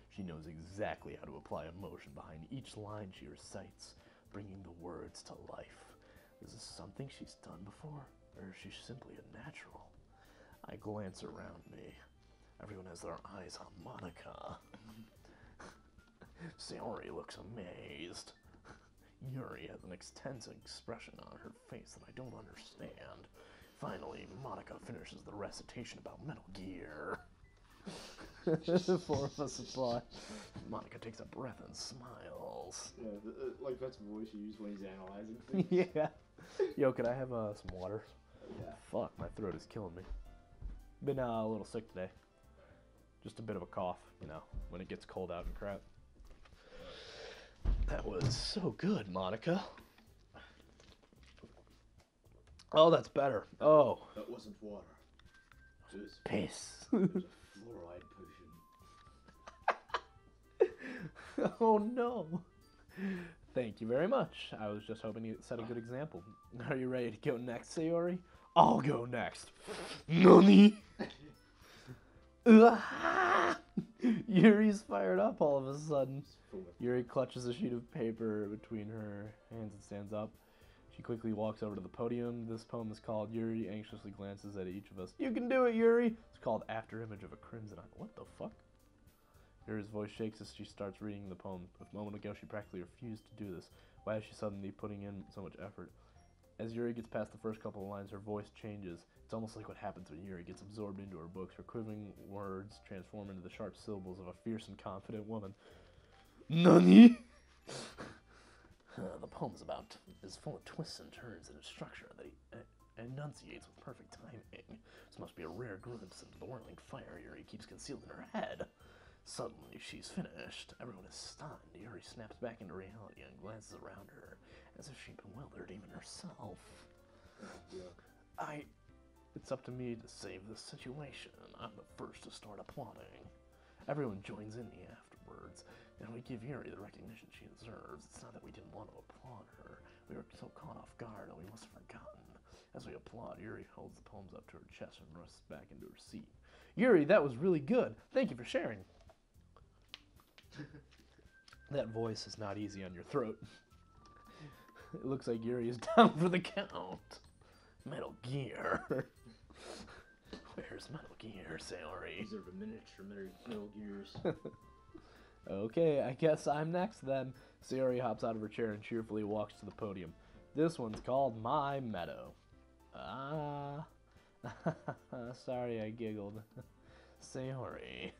S1: She knows exactly how to apply emotion behind each line she recites, bringing the words to life. Is this something she's done before, or is she simply a natural? I glance around me. Everyone has their eyes on Monica. Sayori looks amazed. Yuri has an intense expression on her face that I don't understand. Finally, Monica finishes the recitation about Metal Gear. Four of us applaud. Monica takes a breath and smiles.
S2: Yeah, like that's the voice you use when he's analyzing things.
S1: Yeah. Yo, could I have some water?
S2: Yeah.
S1: Fuck, my throat is killing me. Been a little sick today. Just a bit of a cough, you know, when it gets cold out and crap. That was so good, Monica. Oh, that's better. Oh.
S2: That wasn't water. It was
S1: Piss.
S2: a fluoride potion.
S1: Oh no. Thank you very much. I was just hoping you set a good example. Are you ready to go next, Sayori? I'll go next. Nani? Yuri's fired up all of a sudden. Yuri clutches a sheet of paper between her hands and stands up. She quickly walks over to the podium. This poem is called Yuri anxiously glances at each of us. You can do it, Yuri! It's called After Image of a Crimson Eye. What the fuck? Yuri's voice shakes as she starts reading the poem. A moment ago, she practically refused to do this. Why is she suddenly putting in so much effort? As Yuri gets past the first couple of lines, her voice changes. It's almost like what happens when Yuri gets absorbed into her books. Her quivering words transform into the sharp syllables of a fierce and confident woman. Nani? The poem is full of twists and turns in its structure that he enunciates with perfect timing. This must be a rare glimpse into the whirling fire Yuri keeps concealed in her head. Suddenly, she's finished. Everyone is stunned. Yuri snaps back into reality and glances around her, as if she'd bewildered even herself.
S2: Yeah.
S1: It's up to me to save this situation. I'm the first to start applauding. Everyone joins in the afterwards, and we give Yuri the recognition she deserves. It's not that we didn't want to applaud her. We were so caught off guard that we must have forgotten. As we applaud, Yuri holds the poems up to her chest and rests back into her seat. Yuri, that was really good. Thank you for sharing. That voice is not easy on your throat. It looks like Yuri is down for the count. Metal Gear. Where's Metal Gear, Sayori?
S2: These are the miniature Metal Gears.
S1: Okay, I guess I'm next then. Sayori hops out of her chair and cheerfully walks to the podium. This one's called My Meadow. Sorry I giggled. Sayori.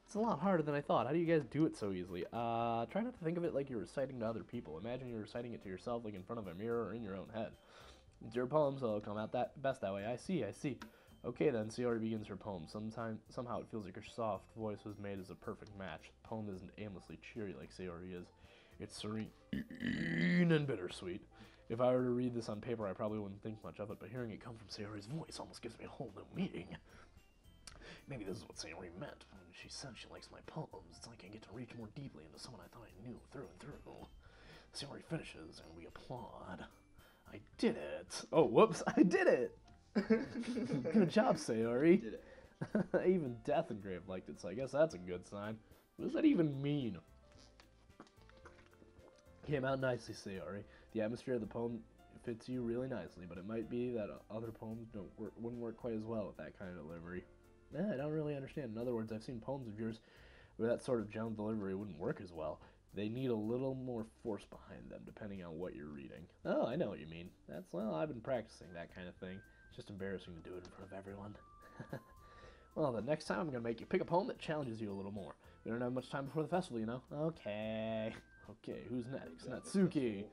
S1: It's a lot harder than I thought. How do you guys do it so easily? Try not to think of it like you're reciting to other people. Imagine you're reciting it to yourself, like in front of a mirror or in your own head. It's your poem, so it'll come out best that way. I see. Okay then, Sayori begins her poem. Somehow it feels like her soft voice was made as a perfect match. The poem isn't aimlessly cheery like Sayori is. It's serene and bittersweet. If I were to read this on paper, I probably wouldn't think much of it, but hearing it come from Sayori's voice almost gives me a whole new meaning. Maybe this is what Sayori meant when she said she likes my poems. It's like I get to reach more deeply into someone I thought I knew through and through. Sayori finishes, and we applaud. I did it! Oh, whoops, I did it! Good job, Sayori.
S2: Did it.
S1: Even Death Engrave liked it, so I guess that's a good sign. What does that even mean? Came out nicely, Sayori. The atmosphere of the poem fits you really nicely, but it might be that other poems wouldn't work quite as well with that kind of delivery. I don't really understand. In other words, I've seen poems of yours where that sort of general delivery wouldn't work as well. They need a little more force behind them, depending on what you're reading. Oh, I know what you mean. Well, I've been practicing that kind of thing. It's just embarrassing to do it in front of everyone. Well, the next time I'm going to make you pick a poem that challenges you a little more. We don't have much time before the festival, you know? Okay, who's next? Natsuki.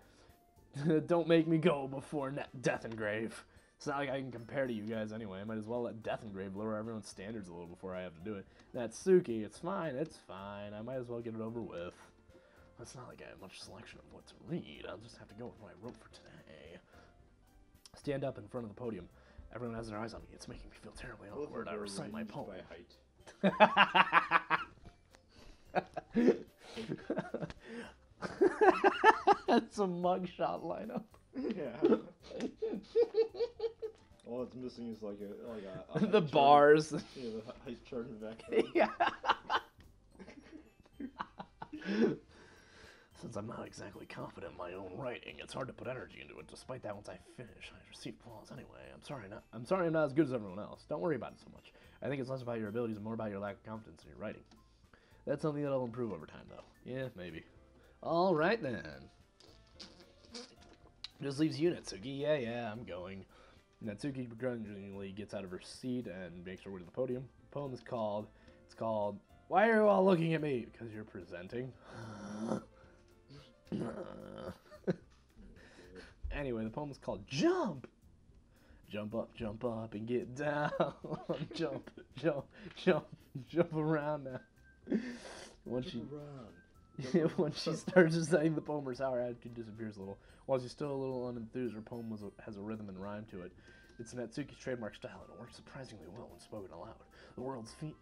S1: Don't make me go before Death Engrave. It's not like I can compare to you guys anyway. I might as well let Death Engrave lower everyone's standards a little before I have to do it. Natsuki, it's fine, it's fine. I might as well get it over with. It's not like I have much selection of what to read. I'll just have to go with what I wrote for today. Stand up in front of the podium. Everyone has their eyes on me. It's making me feel terribly awkward. I recite my poem.
S2: By height.
S1: That's a mugshot lineup.
S2: Yeah. All it's missing is like a
S1: the bars.
S2: Yeah, the height chart in the back.
S1: Yeah. Since I'm not exactly confident in my own writing, it's hard to put energy into it. Despite that, once I finish, I receive applause anyway. I'm sorry I'm not as good as everyone else. Don't worry about it so much. I think it's less about your abilities and more about your lack of confidence in your writing. That's something that'll improve over time, though. Yeah, maybe. All right then. Just leaves you, Natsuki. Yeah, I'm going. Natsuki begrudgingly gets out of her seat and makes her way to the podium. The poem is called. It's called. Why are you all looking at me? Because you're presenting. Anyway, the poem is called Jump! Jump up and get down. Jump around now. Once she starts reciting the poem, her sour attitude disappears a little. While she's still a little unenthused, her poem has a rhythm and rhyme to it. It's Natsuki's trademark style, and it works surprisingly well when spoken aloud. The words feel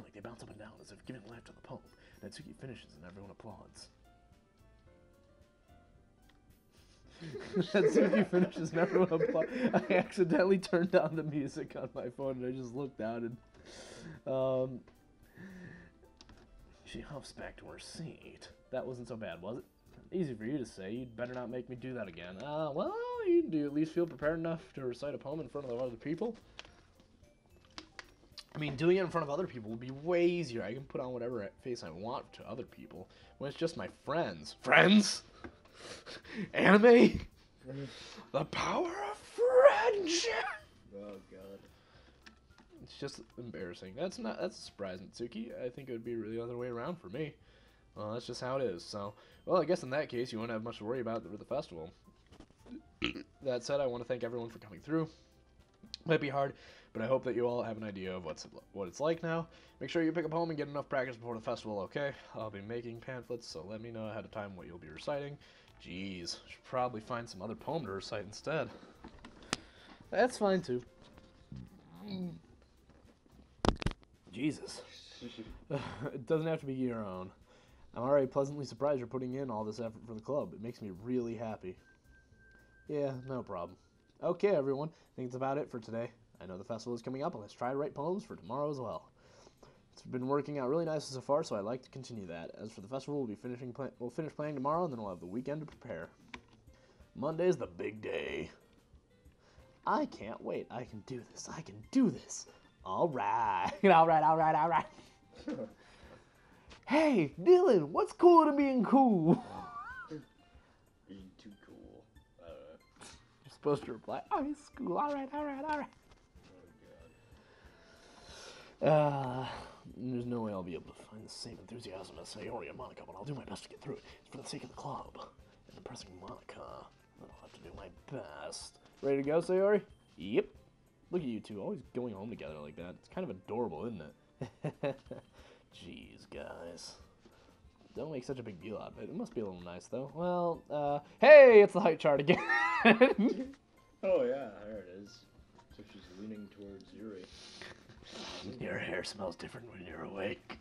S1: like they bounce up and down as if giving life to the poem. Natsuki finishes and everyone applauds. Natsuki finishes and everyone applauds. I accidentally turned down the music on my phone and I just looked out and she huffs back to her seat. That wasn't so bad, was it? Easy for you to say. You'd better not make me do that again. Well, do you at least feel prepared enough to recite a poem in front of other people? I mean, doing it in front of other people would be way easier. I can put on whatever face I want to other people. When it's just my friends. Friends? Anime? The power of friendship!
S2: Oh, God.
S1: It's just embarrassing. That's a surprise, Natsuki. I think it would be really the other way around for me. Well, that's just how it is. So, well, I guess in that case, you won't have much to worry about with the festival. That said, I want to thank everyone for coming through. Might be hard, but I hope that you all have an idea of what it's like now. Make sure you pick a poem and get enough practice before the festival, okay? I'll be making pamphlets, so let me know ahead of time what you'll be reciting. Jeez, should probably find some other poem to recite instead. That's fine, too. Jesus. It doesn't have to be your own. I'm already pleasantly surprised you're putting in all this effort for the club. It makes me really happy. Yeah, no problem. Okay, everyone. I think that's about it for today. I know the festival is coming up, and let's try to write poems for tomorrow as well. It's been working out really nicely so far, so I'd like to continue that. As for the festival, we'll finish playing tomorrow, and then we'll have the weekend to prepare. Monday's the big day. I can't wait. I can do this. I can do this. All right. All right. Hey, Dylan, what's cooler than being cool?
S2: Being too cool.
S1: You're supposed to reply, oh, it's cool. All right.
S2: Oh,
S1: There's no way I'll be able to find the same enthusiasm as Sayori and Monica, but I'll do my best to get through it. It's for the sake of the club. And impressing Monica. I'll have to do my best. Ready to go, Sayori? Yep. Look at you two, always going home together like that. It's kind of adorable, isn't it? Jeez, guys. Don't make such a big deal out of it. It must be a little nice, though. Well, hey, it's the height chart again.
S2: Oh, yeah, there it is. So she's leaning towards Yuri.
S1: Your hair smells different when you're awake.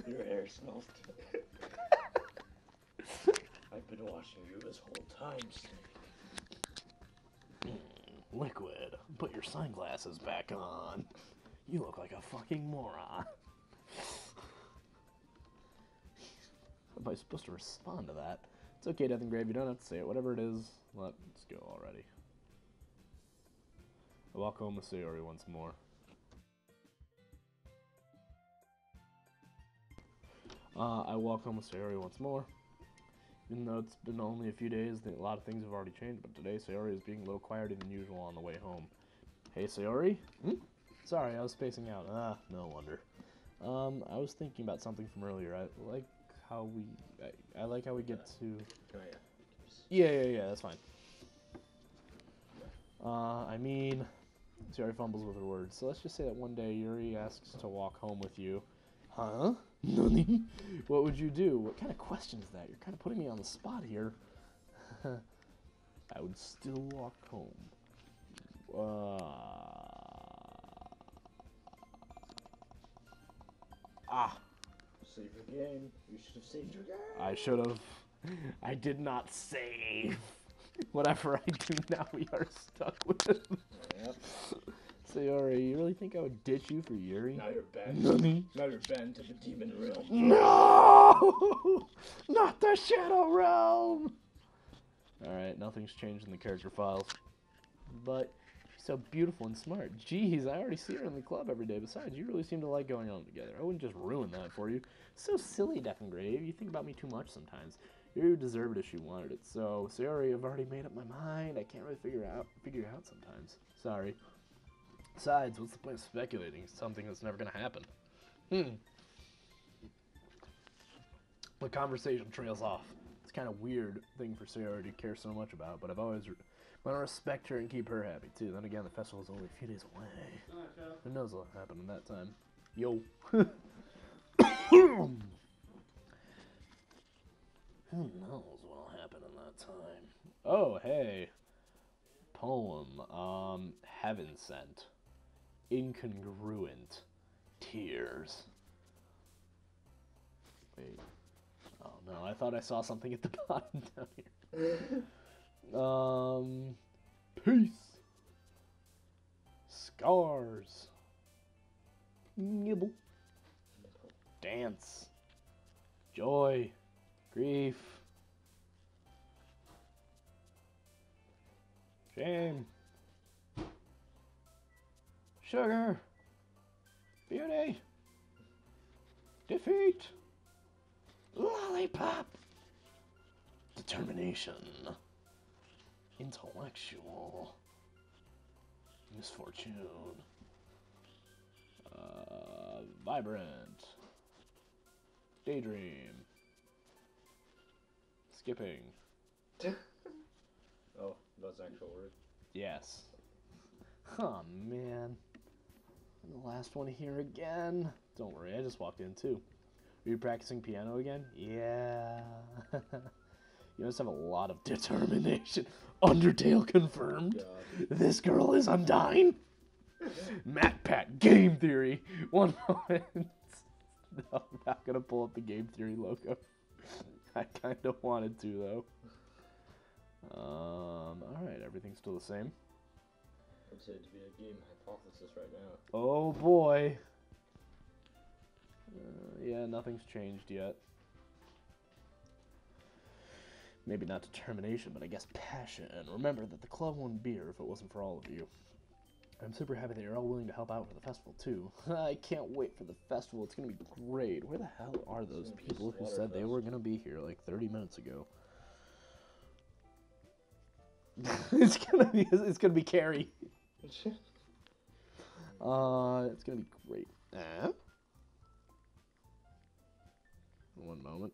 S2: Your hair smells I've been watching you this whole time, Snake.
S1: Liquid, put your sunglasses back on. You look like a fucking moron. How am I supposed to respond to that? It's okay, Death Engrave, you don't have to say it. Whatever it is, let's go already. I walk home with Sayori once more. I walk home with Sayori once more. Even though it's been only a few days, a lot of things have already changed, but today Sayori is being a little quieter than usual on the way home. Hey, Sayori? Sorry, I was spacing out. No wonder. I was thinking about something from earlier. I like how we get to...
S2: Oh, yeah.
S1: Yeah, that's fine. I mean, she already fumbles with her words. So let's just say that one day Yuri asks to walk home with you. Huh? Nani? What would you do? What kind of question is that? You're kind of putting me on the spot here. I would still walk home.
S2: Save your game. You should have saved your game.
S1: I should have. I did not save. Whatever I do now, we are stuck with.
S2: Yep.
S1: Sayori, you really think I would ditch you for Yuri?
S2: Now you're banned.
S1: Nani?
S2: Now you're banned to the demon realm.
S1: No! Not the Shadow Realm! Alright, nothing's changed in the character files. But she's so beautiful and smart. Jeez, I already see her in the club every day. Besides, you really seem to like going home together. I wouldn't just ruin that for you. So silly, Death and Grave. You think about me too much sometimes. You deserve it if she wanted it. So, Sayori, I've already made up my mind. I can't really figure it out sometimes. Sorry. Besides, what's the point of speculating something that's never going to happen? The conversation trails off. It's kind of weird thing for Sayori to care so much about, but I've always want to respect her and keep her happy, too. Then again, the festival is only a few days away. Who knows what'll happen in that time? Yo. Who knows what'll happen in that time? Oh, hey. Poem. Heaven Sent. Incongruent. Tears. Wait. Oh, no. I thought I saw something at the bottom down here. Peace. Scars. Nibble. Dance. Joy. Grief. Shame. Sugar. Beauty. Defeat. Lollipop. Determination. Intellectual. Misfortune. Vibrant. Daydream. Skipping.
S2: Oh, that's actual word.
S1: Yes. Oh, man. I'm the last one here again. Don't worry, I just walked in, too. Are you practicing piano again? Yeah. You must have a lot of determination. Undertale confirmed.
S2: God.
S1: This girl is undying. Matt Pat Game Theory. One moment. No, I'm not going to pull up the Game Theory logo. I kind of wanted to, though. Alright, everything's still the same.
S2: I'd say it to be a game hypothesis right now.
S1: Oh, boy. Yeah, nothing's changed yet. Maybe not determination, but I guess passion. Remember that the club wouldn't be here if it wasn't for all of you. I'm super happy that you're all willing to help out for the festival, too. I can't wait for the festival. It's going to be great. Where the hell are those people who said they were going to be here like 30 minutes ago? It's gonna be Carrie. It's gonna be great. One moment.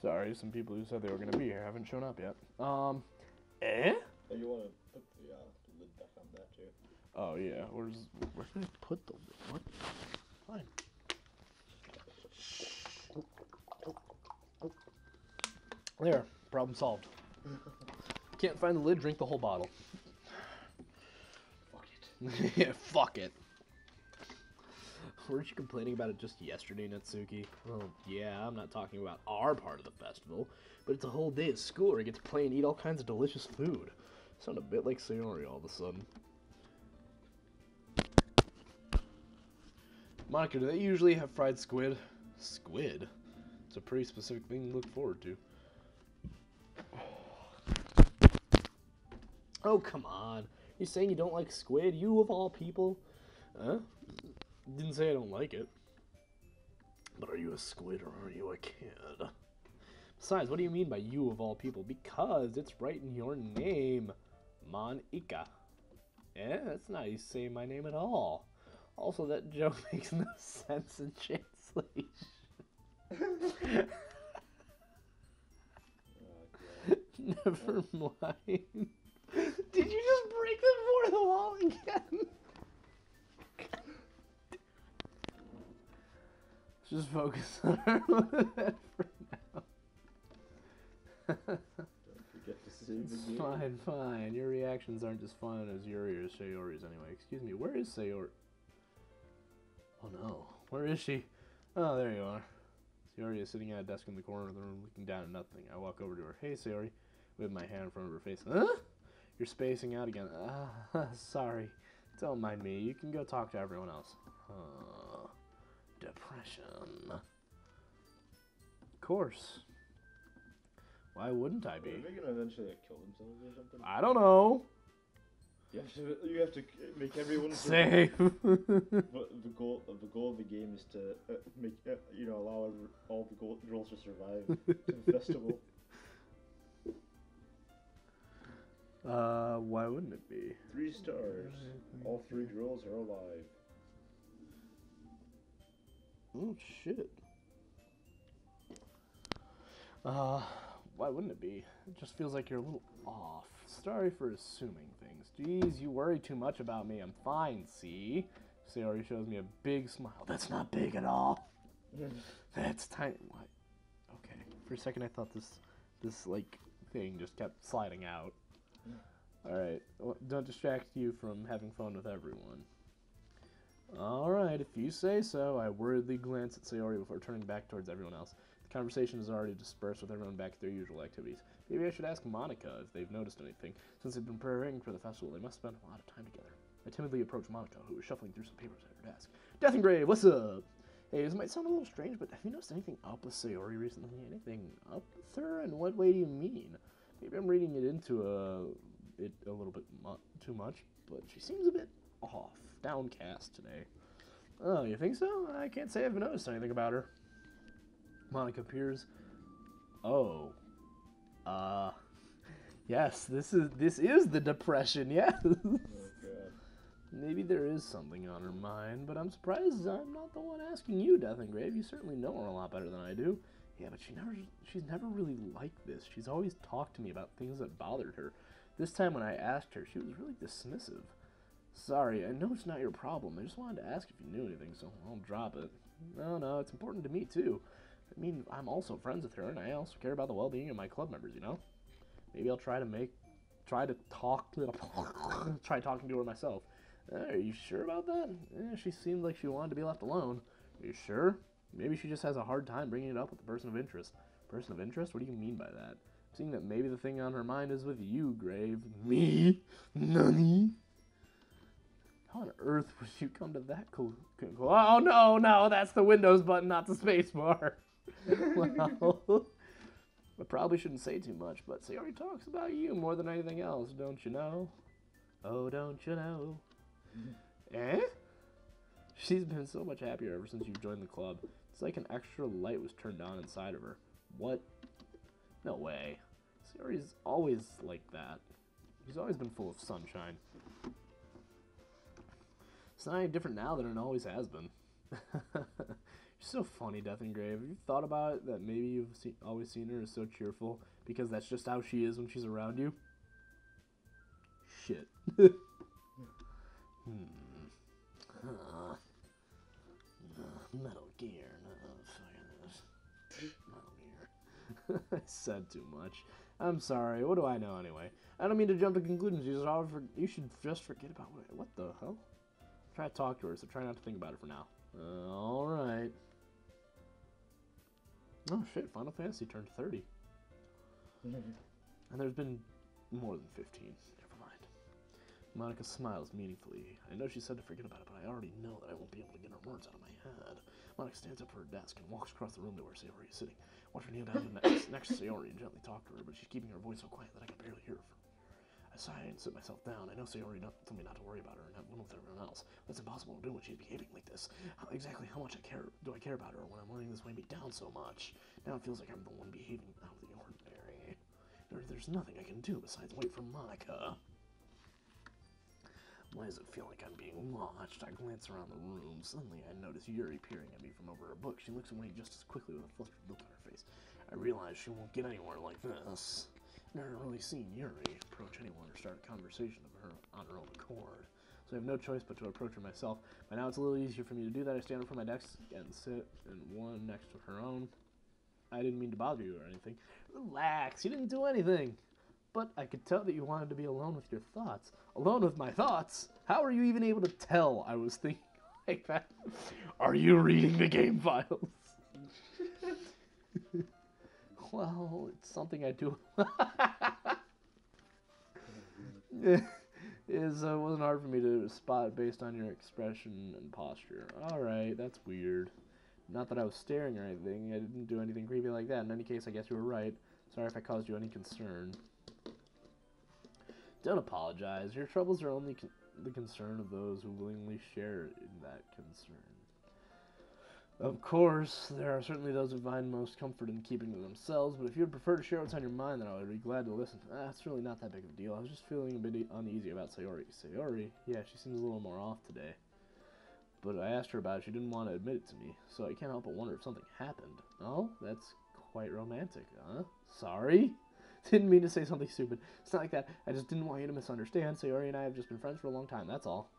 S1: Sorry, some people who said they were going to be here haven't shown up yet.
S2: Oh, you want to put the lid back on that, too?
S1: Oh, yeah. Where did I put the lid? What? Fine. There. Problem solved. Can't find the lid, drink the whole bottle.
S2: Fuck it.
S1: Yeah, fuck it. Weren't you complaining about it just yesterday, Natsuki? Well, yeah, I'm not talking about our part of the festival, but it's a whole day at school where I get to play and eat all kinds of delicious food. Sound a bit like Sayori all of a sudden. Monica, do they usually have fried squid? Squid? It's a pretty specific thing to look forward to. Oh, come on. You saying you don't like squid? You of all people? Huh? Didn't say I don't like it. But are you a squid or are you a kid? Besides, what do you mean by you of all people? Because it's right in your name. Monica. Yeah, that's not how you say my name at all. Also, that joke makes no sense in translation. Never mind. Did you just break the fourth wall again? Just focus on her for now.
S2: Don't forget to save the game.
S1: Fine, fine. Your reactions aren't as fun as Yuri or Sayori's anyway. Excuse me, where is Sayori? Oh no, where is she? Oh, there you are. Sayori is sitting at a desk in the corner of the room looking down at nothing. I walk over to her. Hey, Sayori. With my hand in front of her face. Huh? You're spacing out again. Sorry. Don't mind me. You can go talk to everyone else. Depression. Of course. Why wouldn't I be?
S2: Are they gonna eventually like, kill themselves or something?
S1: I don't know.
S2: You have to make everyone
S1: Safe.
S2: But the goal of the game is to make allow all the girls to survive to the festival.
S1: Why wouldn't it be?
S2: 3 stars. All 3 girls are alive.
S1: Oh shit. Why wouldn't it be? It just feels like you're a little off. Sorry for assuming things. Jeez, you worry too much about me. I'm fine, see? Sayori shows me a big smile. That's not big at all. That's tiny. What? Okay. For a second I thought this like thing just kept sliding out. Alright, well, don't distract you from having fun with everyone. Alright, if you say so. I worriedly glance at Sayori before turning back towards everyone else. The conversation is already dispersed with everyone back at their usual activities. Maybe I should ask Monica if they've noticed anything. Since they've been preparing for the festival, they must spend a lot of time together. I timidly approach Monica, who is shuffling through some papers at her desk. Death and Grave, what's up? Hey, this might sound a little strange, but have you noticed anything up with Sayori recently? Anything up with her? In what way do you mean? Maybe I'm reading it into it a little bit too much, but she seems a bit off, downcast today. Oh, you think so? I can't say I've noticed anything about her. Monica appears. Oh. Yes, this is the depression, yes.
S2: Oh god.
S1: Maybe there is something on her mind, but I'm surprised I'm not the one asking you, Death and Grave. You certainly know her a lot better than I do. Yeah, but she's never really like this. She's always talked to me about things that bothered her. This time when I asked her, she was really dismissive. Sorry, I know it's not your problem. I just wanted to ask if you knew anything, so I'll drop it. No, it's important to me, too. I mean, I'm also friends with her, and I also care about the well-being of my club members, you know? Maybe I'll try talking to her myself. Are you sure about that? She seemed like she wanted to be left alone. Are you sure? Maybe she just has a hard time bringing it up with the person of interest. Person of interest? What do you mean by that? Seeing that maybe the thing on her mind is with you, Grave. Me? Nani? How on earth would you come to that Oh, no, that's the Windows button, not the space bar. Well, I probably shouldn't say too much, but Sayori talks about you more than anything else, don't you know? Oh, don't you know? Eh? She's been so much happier ever since you've joined the club. It's like an extra light was turned on inside of her. What? No way. Sayori's always like that. She's always been full of sunshine. It's not any different now than it always has been. You're so funny, Death and Grave. Have you thought about it, that maybe you've always seen her as so cheerful because that's just how she is when she's around you? Shit. Metal Gear. Metal Gear. I said too much. I'm sorry. What do I know anyway? I don't mean to jump to conclusions. You should just forget about what the hell? Try to talk to her, so try not to think about it for now. Alright. Oh shit, Final Fantasy turned 30. And there's been more than 15. Never mind. Monica smiles meaningfully. I know she said to forget about it, but I already know that I won't be able to get her words out of my head. Monica stands up from her desk and walks across the room to where Sayori is sitting. Watch her kneel down next to Sayori and gently talk to her, but she's keeping her voice so quiet that I can barely hear her. I sigh and sit myself down. I know Sayori told me not to worry about her and have one with everyone else. But it's impossible to do when she's behaving like this. Exactly how much do I care about her when I'm letting this weigh me down so much? Now it feels like I'm the one behaving out of the ordinary. There's nothing I can do besides wait for Monica. Why does it feel like I'm being watched? I glance around the room. Suddenly I notice Yuri peering at me from over her book. She looks away just as quickly with a flustered look on her face. I realize she won't get anywhere like this. Never really seen Yuri approach anyone or start a conversation of her on her own accord. So I have no choice but to approach her myself. By now it's a little easier for me to do that. I stand up from my desk and sit in one next to her own. I didn't mean to bother you or anything. Relax, you didn't do anything. But I could tell that you wanted to be alone with your thoughts. Alone with my thoughts? How are you even able to tell I was thinking like that? Are you reading the game files? Well, it's something I do. It wasn't hard for me to spot based on your expression and posture. Alright, that's weird. Not that I was staring or anything. I didn't do anything creepy like that. In any case, I guess you were right. Sorry if I caused you any concern. Don't apologize. Your troubles are only the concern of those who willingly share in that concern. Of course, there are certainly those who find most comfort in keeping to themselves, but if you'd prefer to share what's on your mind, then I would be glad to listen. It's really not that big of a deal. I was just feeling a bit uneasy about Sayori. Sayori? Yeah, she seems a little more off today. But I asked her about it. She didn't want to admit it to me, so I can't help but wonder if something happened. Oh, that's quite romantic, huh? Sorry? Didn't mean to say something stupid. It's not like that. I just didn't want you to misunderstand. Sayori and I have just been friends for a long time, that's all.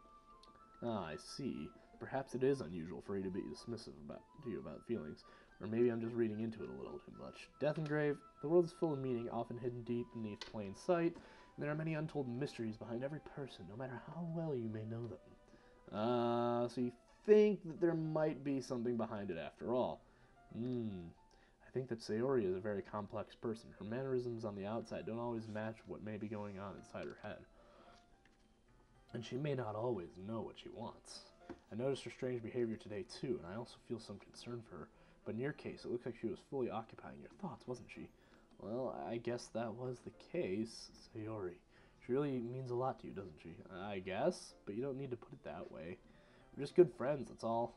S1: Ah, I see. Perhaps it is unusual for you to be dismissive to you about feelings, or maybe I'm just reading into it a little too much. Death and grave, the world is full of meaning, often hidden deep beneath plain sight, and there are many untold mysteries behind every person, no matter how well you may know them. So you think that there might be something behind it after all. I think that Sayori is a very complex person. Her mannerisms on the outside don't always match what may be going on inside her head. And she may not always know what she wants. I noticed her strange behavior today too, and I also feel some concern for her. But in your case, it looks like she was fully occupying your thoughts, wasn't she? Well, I guess that was the case. Sayori. She really means a lot to you, doesn't she? I guess, but you don't need to put it that way. We're just good friends, that's all.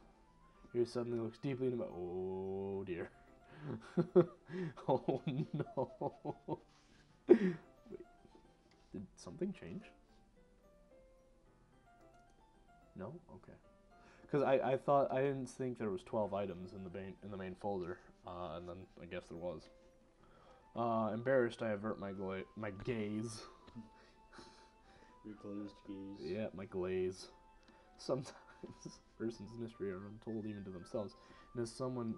S1: Yuri suddenly looks deeply into my... Oh, dear. Oh, no. Wait. Did something change? No? Okay. Because I thought, I didn't think there was 12 items in the main folder, and then I guess there was. Embarrassed, I avert my gaze.
S2: Your glazed gaze.
S1: Yeah, my glaze. Sometimes a person's mystery are untold even to themselves, and as someone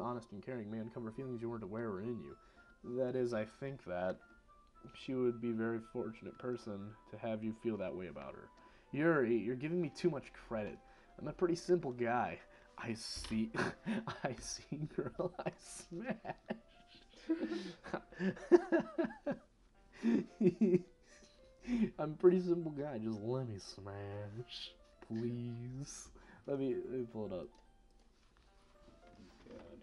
S1: honest and caring may uncover feelings you weren't aware were in you. That is, I think that she would be a very fortunate person to have you feel that way about her. Yuri, you're giving me too much credit. I'm a pretty simple guy. I see girl, I smash. I'm a pretty simple guy. Just let me smash, please. Let me pull it up.
S2: God.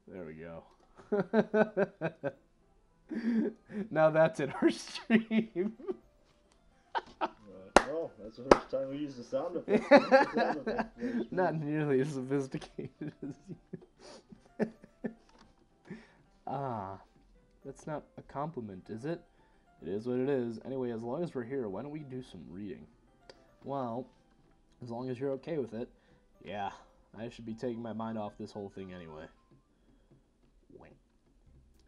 S1: There we go. Now that's in our stream.
S2: Well, that's the first time we used the sound effect.
S1: Not nearly as sophisticated as you. That's not a compliment, is it? It is what it is. Anyway, as long as we're here, why don't we do some reading? Well, as long as you're okay with it. Yeah, I should be taking my mind off this whole thing anyway. Wink.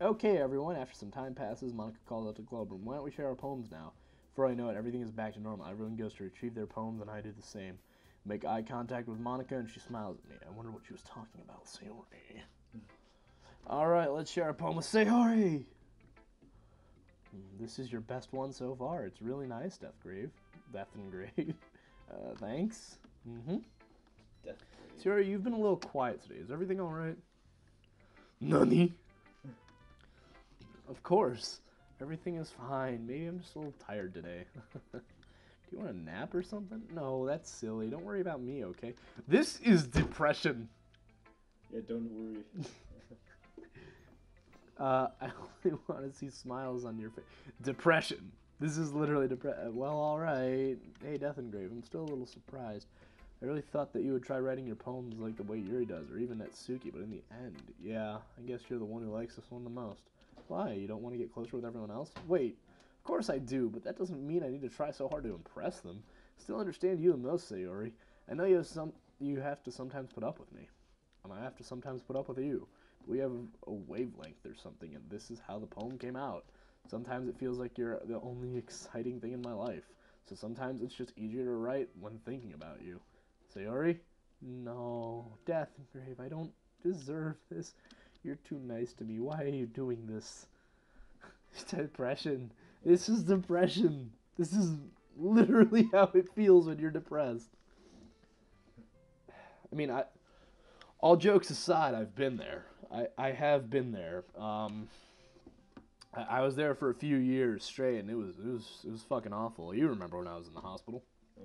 S1: Okay, everyone, after some time passes, Monica calls out to Clover. Why don't we share our poems now? Before I know it, everything is back to normal. Everyone goes to retrieve their poems, and I do the same. Make eye contact with Monica, and she smiles at me. I wonder what she was talking about with Sayori. Alright, let's share a poem with Sayori! This is your best one so far. It's really nice, Death and Grave. Thanks. Sayori, you've been a little quiet today. Is everything alright? Nani? Of course. Everything is fine. Maybe I'm just a little tired today. Do You want a nap or something? No, that's silly. Don't worry about me, okay? This is depression.
S2: Yeah, don't worry.
S1: I only want to see smiles on your face. Depression. This is literally depression. Well, all right. Hey, Death Engrave, I'm still a little surprised. I really thought that you would try writing your poems like the way Yuri does, or even Natsuki, but in the end, yeah, I guess you're the one who likes this one the most. Why? You don't want to get closer with everyone else? Wait, of course I do, but that doesn't mean I need to try so hard to impress them. Still understand you the most, Sayori. I know you have to sometimes put up with me, and I have to sometimes put up with you. We have a wavelength or something, and this is how the poem came out. Sometimes it feels like you're the only exciting thing in my life, so sometimes it's just easier to write when thinking about you. Sayori? No, Death Engrave, I don't deserve this. You're too nice to me. Why are you doing this? Depression. This is depression. This is literally how it feels when you're depressed. I mean, all jokes aside, I've been there. I have been there. I was there for a few years straight, and it was fucking awful. You remember when I was in the hospital?
S2: Oh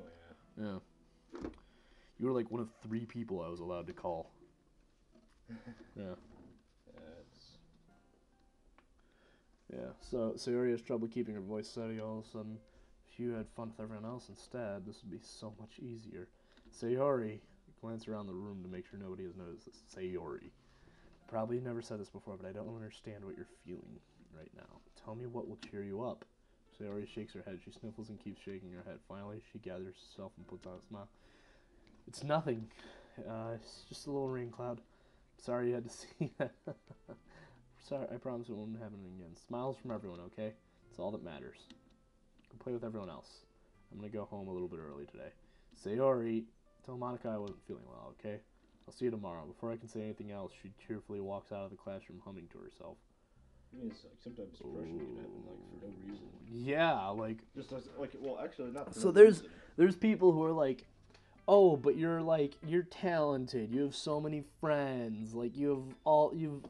S2: yeah.
S1: Yeah. You were like one of 3 people I was allowed to call. Yeah. Yeah. So Sayori has trouble keeping her voice steady. All of a sudden, if you had fun with everyone else instead, this would be so much easier. Sayori. Glance around the room to make sure nobody has noticed this. Sayori. Probably never said this before, but I don't understand what you're feeling right now. Tell me what will cheer you up. Sayori shakes her head. She sniffles and keeps shaking her head. Finally, she gathers herself and puts on a smile. It's nothing. It's just a little rain cloud. Sorry you had to see that. Sorry, I promise it won't happen again. Smiles from everyone, okay? That's all that matters. Go play with everyone else. I'm gonna go home a little bit early today. Sayori, tell Monica I wasn't feeling well, okay? I'll see you tomorrow. Before I can say anything else, she cheerfully walks out of the classroom humming to herself.
S2: I mean, it's like sometimes depression can happen like for no reason.
S1: Yeah, like
S2: Just as, like, well, actually not. For
S1: so
S2: no
S1: there's
S2: reason.
S1: people who are like, oh, but you're talented. You have so many friends. Like you've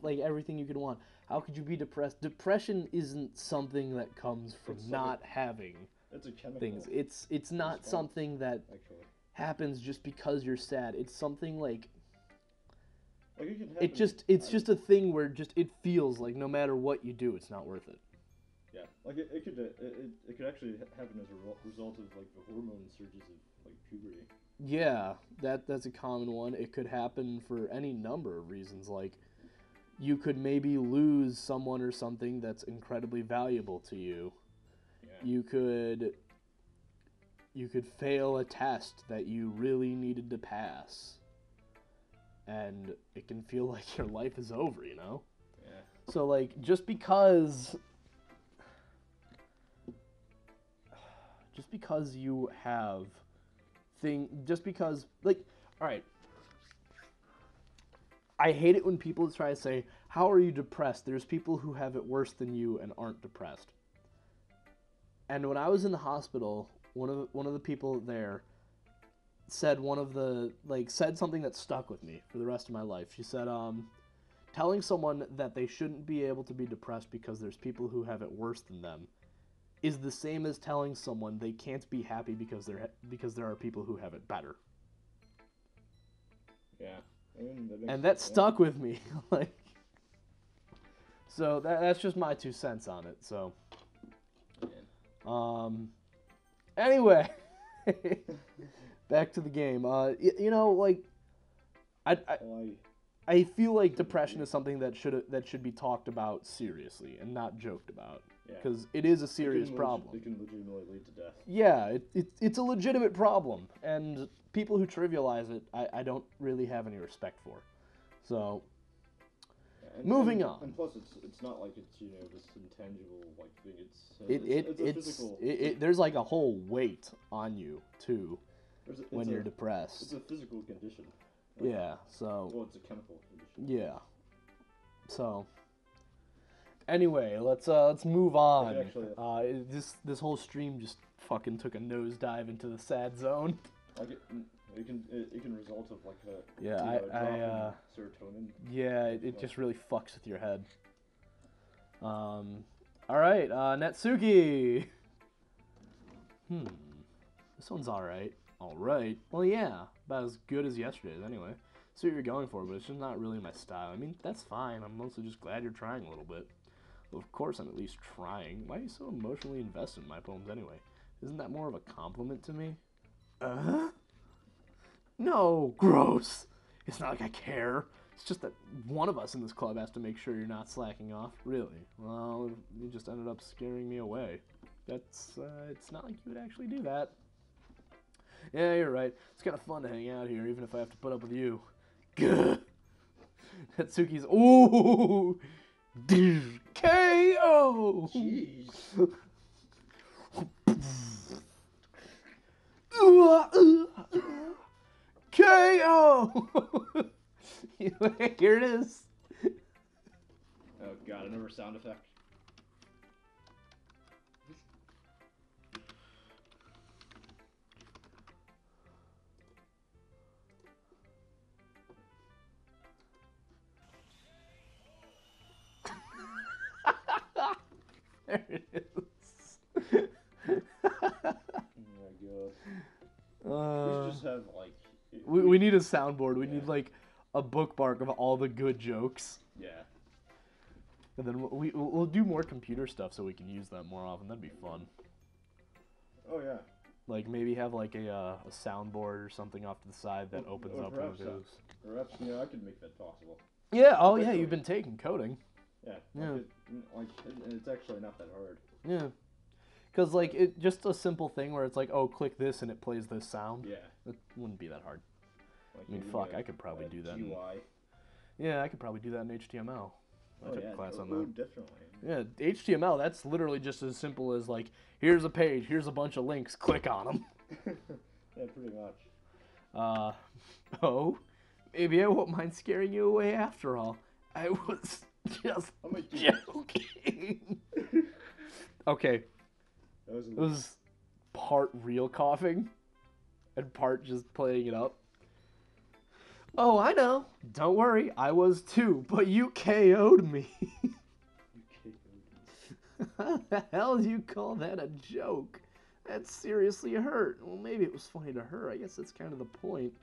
S1: like everything you could want. How could you be depressed? Depression isn't something that comes from
S2: It's
S1: not having
S2: It's a chemical
S1: things. It's not
S2: response,
S1: something that
S2: actually.
S1: happens just because you're sad. It's something like
S2: Like it can happen.
S1: it's just a thing where just it feels like no matter what you do, it's not worth it.
S2: Yeah, like it could actually happen as a result of like the hormone surges of like puberty.
S1: Yeah, that's a common one. It could happen for any number of reasons. Like, you could maybe lose someone or something that's incredibly valuable to you.
S2: Yeah.
S1: You could fail a test that you really needed to pass. And it can feel like your life is over, you know?
S2: Yeah.
S1: So, like, just because you have like, all right, I hate it when people try to say, how are you depressed? There's people who have it worse than you and aren't depressed. And when I was in the hospital, one of the people there said said something that stuck with me for the rest of my life. She said, telling someone that they shouldn't be able to be depressed because there's people who have it worse than them is the same as telling someone they can't be happy because there are people who have it better.
S2: Yeah.
S1: And that stuck with me. Like, so that's just my 2 cents on it. So, anyway, back to the game. You know, like, I feel like depression is something that should be talked about seriously and not joked about. Because it is a serious problem.
S2: It can legitimately lead to death.
S1: Yeah, it's a legitimate problem, and people who trivialize it, I don't really have any respect for. So, moving on.
S2: And plus, it's not like it's this intangible like thing. It's a physical.
S1: There's like a whole weight on you too when you're depressed.
S2: It's a physical condition.
S1: Yeah. So.
S2: Well, it's a chemical condition.
S1: Yeah. So. Anyway, let's move on.
S2: Actually,
S1: this whole stream just fucking took a nosedive into the sad zone.
S2: Like it can result of like a serotonin.
S1: Yeah, it just really fucks with your head. All right, Natsuki. This one's alright. Alright. Well, yeah. About as good as yesterday's, anyway. See what you're going for, but it's just not really my style. I mean, that's fine. I'm mostly just glad you're trying a little bit. Well, of course I'm at least trying. Why are you so emotionally invested in my poems anyway? Isn't that more of a compliment to me? No, gross. It's not like I care. It's just that one of us in this club has to make sure you're not slacking off. Really? Well, you just ended up scaring me away. It's not like you would actually do that. Yeah, you're right. It's kind of fun to hang out here, even if I have to put up with you. Gah. Natsuki's, ooh, KO.
S2: Jeez.
S1: KO. Here it is.
S2: Oh god, another sound effect.
S1: There it is.
S2: Oh my god. We should just have like.
S1: We need a soundboard. We need like a bookmark of all the good jokes.
S2: Yeah.
S1: And then we'll do more computer stuff so we can use that more often. That'd be fun.
S2: Oh yeah.
S1: Like maybe have like a soundboard or something off to the side that opens up one of those.
S2: Perhaps I could make that possible.
S1: Yeah. Oh yeah. You've been taking coding.
S2: Yeah.
S1: Yeah.
S2: It's actually not that hard.
S1: Yeah. Because like it just a simple thing where it's like, oh, click this and it plays this sound.
S2: Yeah.
S1: It wouldn't be that hard.
S2: Like
S1: I mean, fuck, I could probably do that.
S2: UI.
S1: Yeah, I could probably do that in HTML. I took a class on that.
S2: Oh, definitely.
S1: Yeah, HTML, that's literally just as simple as like, here's a page, here's a bunch of links, click on them.
S2: Yeah, pretty much.
S1: Oh, maybe I won't mind scaring you away after all. I was just joking. Okay, it was part real coughing and part just playing it up. Oh, I know. Don't worry, I was too, but you KO'd me. How the hell do you call that a joke? That seriously hurt. Well, maybe it was funny to her. I guess that's kind of the point.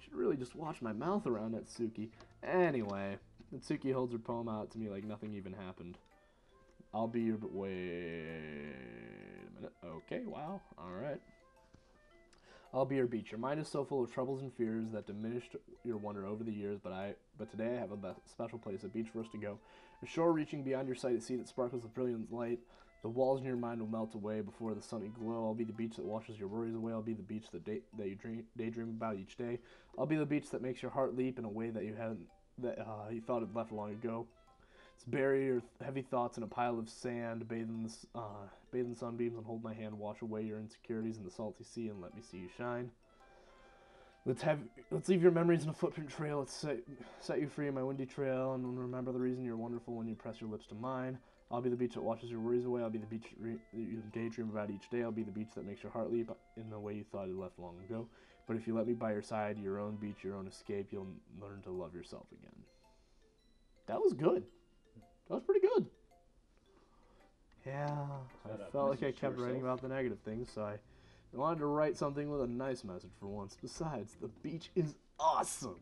S1: Should really just watch my mouth around Natsuki. Anyway, Natsuki holds her poem out to me like nothing even happened. I'll be your... Wait a minute. Okay, wow. Alright. I'll be your beach. Your mind is so full of troubles and fears that diminished your wonder over the years, but today I have a special place, a beach for us to go. A shore reaching beyond your sight, a sea that sparkles with brilliant light. The walls in your mind will melt away before the sunny glow. I'll be the beach that washes your worries away. I'll be the beach that you daydream about each day. I'll be the beach that makes your heart leap in a way that you thought it left long ago. Let's bury your heavy thoughts in a pile of sand, bathe in the sunbeams, and hold my hand, wash away your insecurities in the salty sea, and let me see you shine. Let's leave your memories in a footprint trail. Let's set you free in my windy trail, and remember the reason you're wonderful when you press your lips to mine. I'll be the beach that washes your worries away. I'll be the beach that you daydream about each day. I'll be the beach that makes your heart leap in the way you thought it left long ago. But if you let me by your side, your own beach, your own escape, you'll learn to love yourself again. That was good. That was pretty good. Yeah, I felt like I kept writing about the negative things, so I wanted to write something with a nice message for once. Besides, the beach is awesome.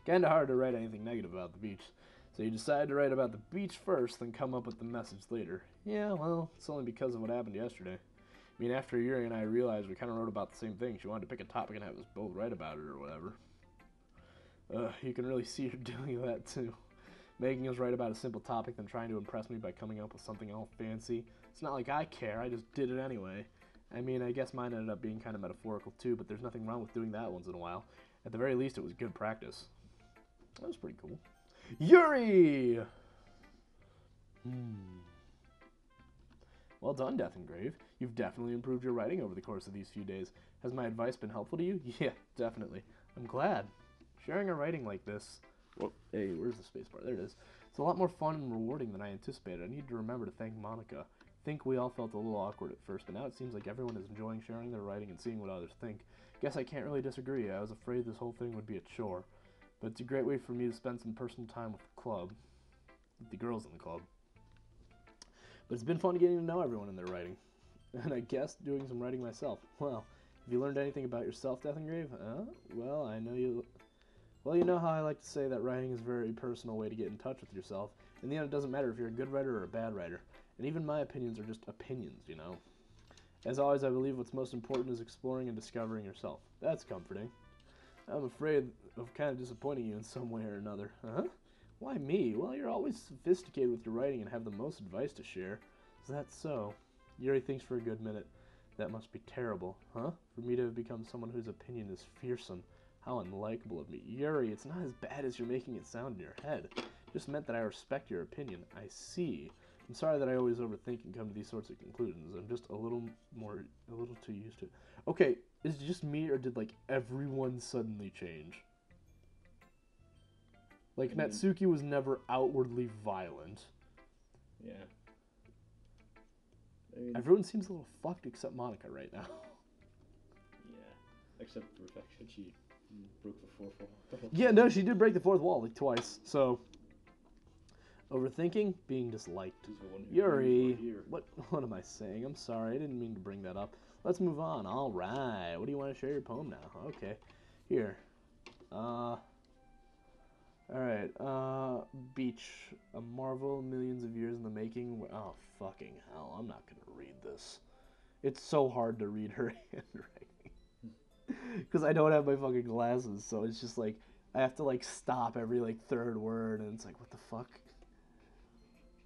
S1: Kinda hard to write anything negative about the beach, so you decided to write about the beach first, then come up with the message later. Yeah, well, it's only because of what happened yesterday. I mean, after Yuri and I realized we kind of wrote about the same thing. She wanted to pick a topic and have us both write about it or whatever. You can really see her doing that too. Making us write about a simple topic, then trying to impress me by coming up with something all fancy. It's not like I care, I just did it anyway. I mean, I guess mine ended up being kind of metaphorical too, but there's nothing wrong with doing that once in a while. At the very least, it was good practice. That was pretty cool. Yuri! Well done, Death and Grave. You've definitely improved your writing over the course of these few days. Has my advice been helpful to you? Yeah, definitely. I'm glad. Sharing a writing like this... Whoa, hey, where's the space bar? There it is. It's a lot more fun and rewarding than I anticipated. I need to remember to thank Monica. I think we all felt a little awkward at first, but now it seems like everyone is enjoying sharing their writing and seeing what others think. Guess I can't really disagree. I was afraid this whole thing would be a chore. But it's a great way for me to spend some personal time with the club. With the girls in the club. But it's been fun getting to know everyone in their writing. and I guess doing some writing myself. Well, have you learned anything about yourself, Death and Grave? Well, I know you... Well, you know how I like to say that writing is a very personal way to get in touch with yourself. In the end, it doesn't matter if you're a good writer or a bad writer. And even my opinions are just opinions, you know. As always, I believe what's most important is exploring and discovering yourself. That's comforting. I'm afraid of kind of disappointing you in some way or another. Huh? Why me? Well, you're always sophisticated with your writing and have the most advice to share. Is that so? Yuri thinks for a good minute. That must be terrible, huh? For me to have become someone whose opinion is fearsome. How unlikable of me. Yuri, it's not as bad as you're making it sound in your head. It just meant that I respect your opinion. I see. I'm sorry that I always overthink and come to these sorts of conclusions. I'm just a little too used to it. Okay, is it just me or did, like, everyone suddenly change? Like, Natsuki was never outwardly violent.
S2: Yeah.
S1: Everyone seems a little fucked except Monica right now.
S2: Yeah. Except for the fact that she broke the fourth wall.
S1: Yeah, no, she did break the fourth wall, like, twice, so... Overthinking, being disliked. Yuri, what am I saying? I'm sorry, I didn't mean to bring that up. Let's move on. All right, what do you want to share your poem now? Okay, here. All right. Beach, a marvel, millions of years in the making. Oh fucking hell! I'm not gonna read this. It's so hard to read her handwriting because I don't have my fucking glasses, so it's just like I have to like stop every like third word, and it's like what the fuck.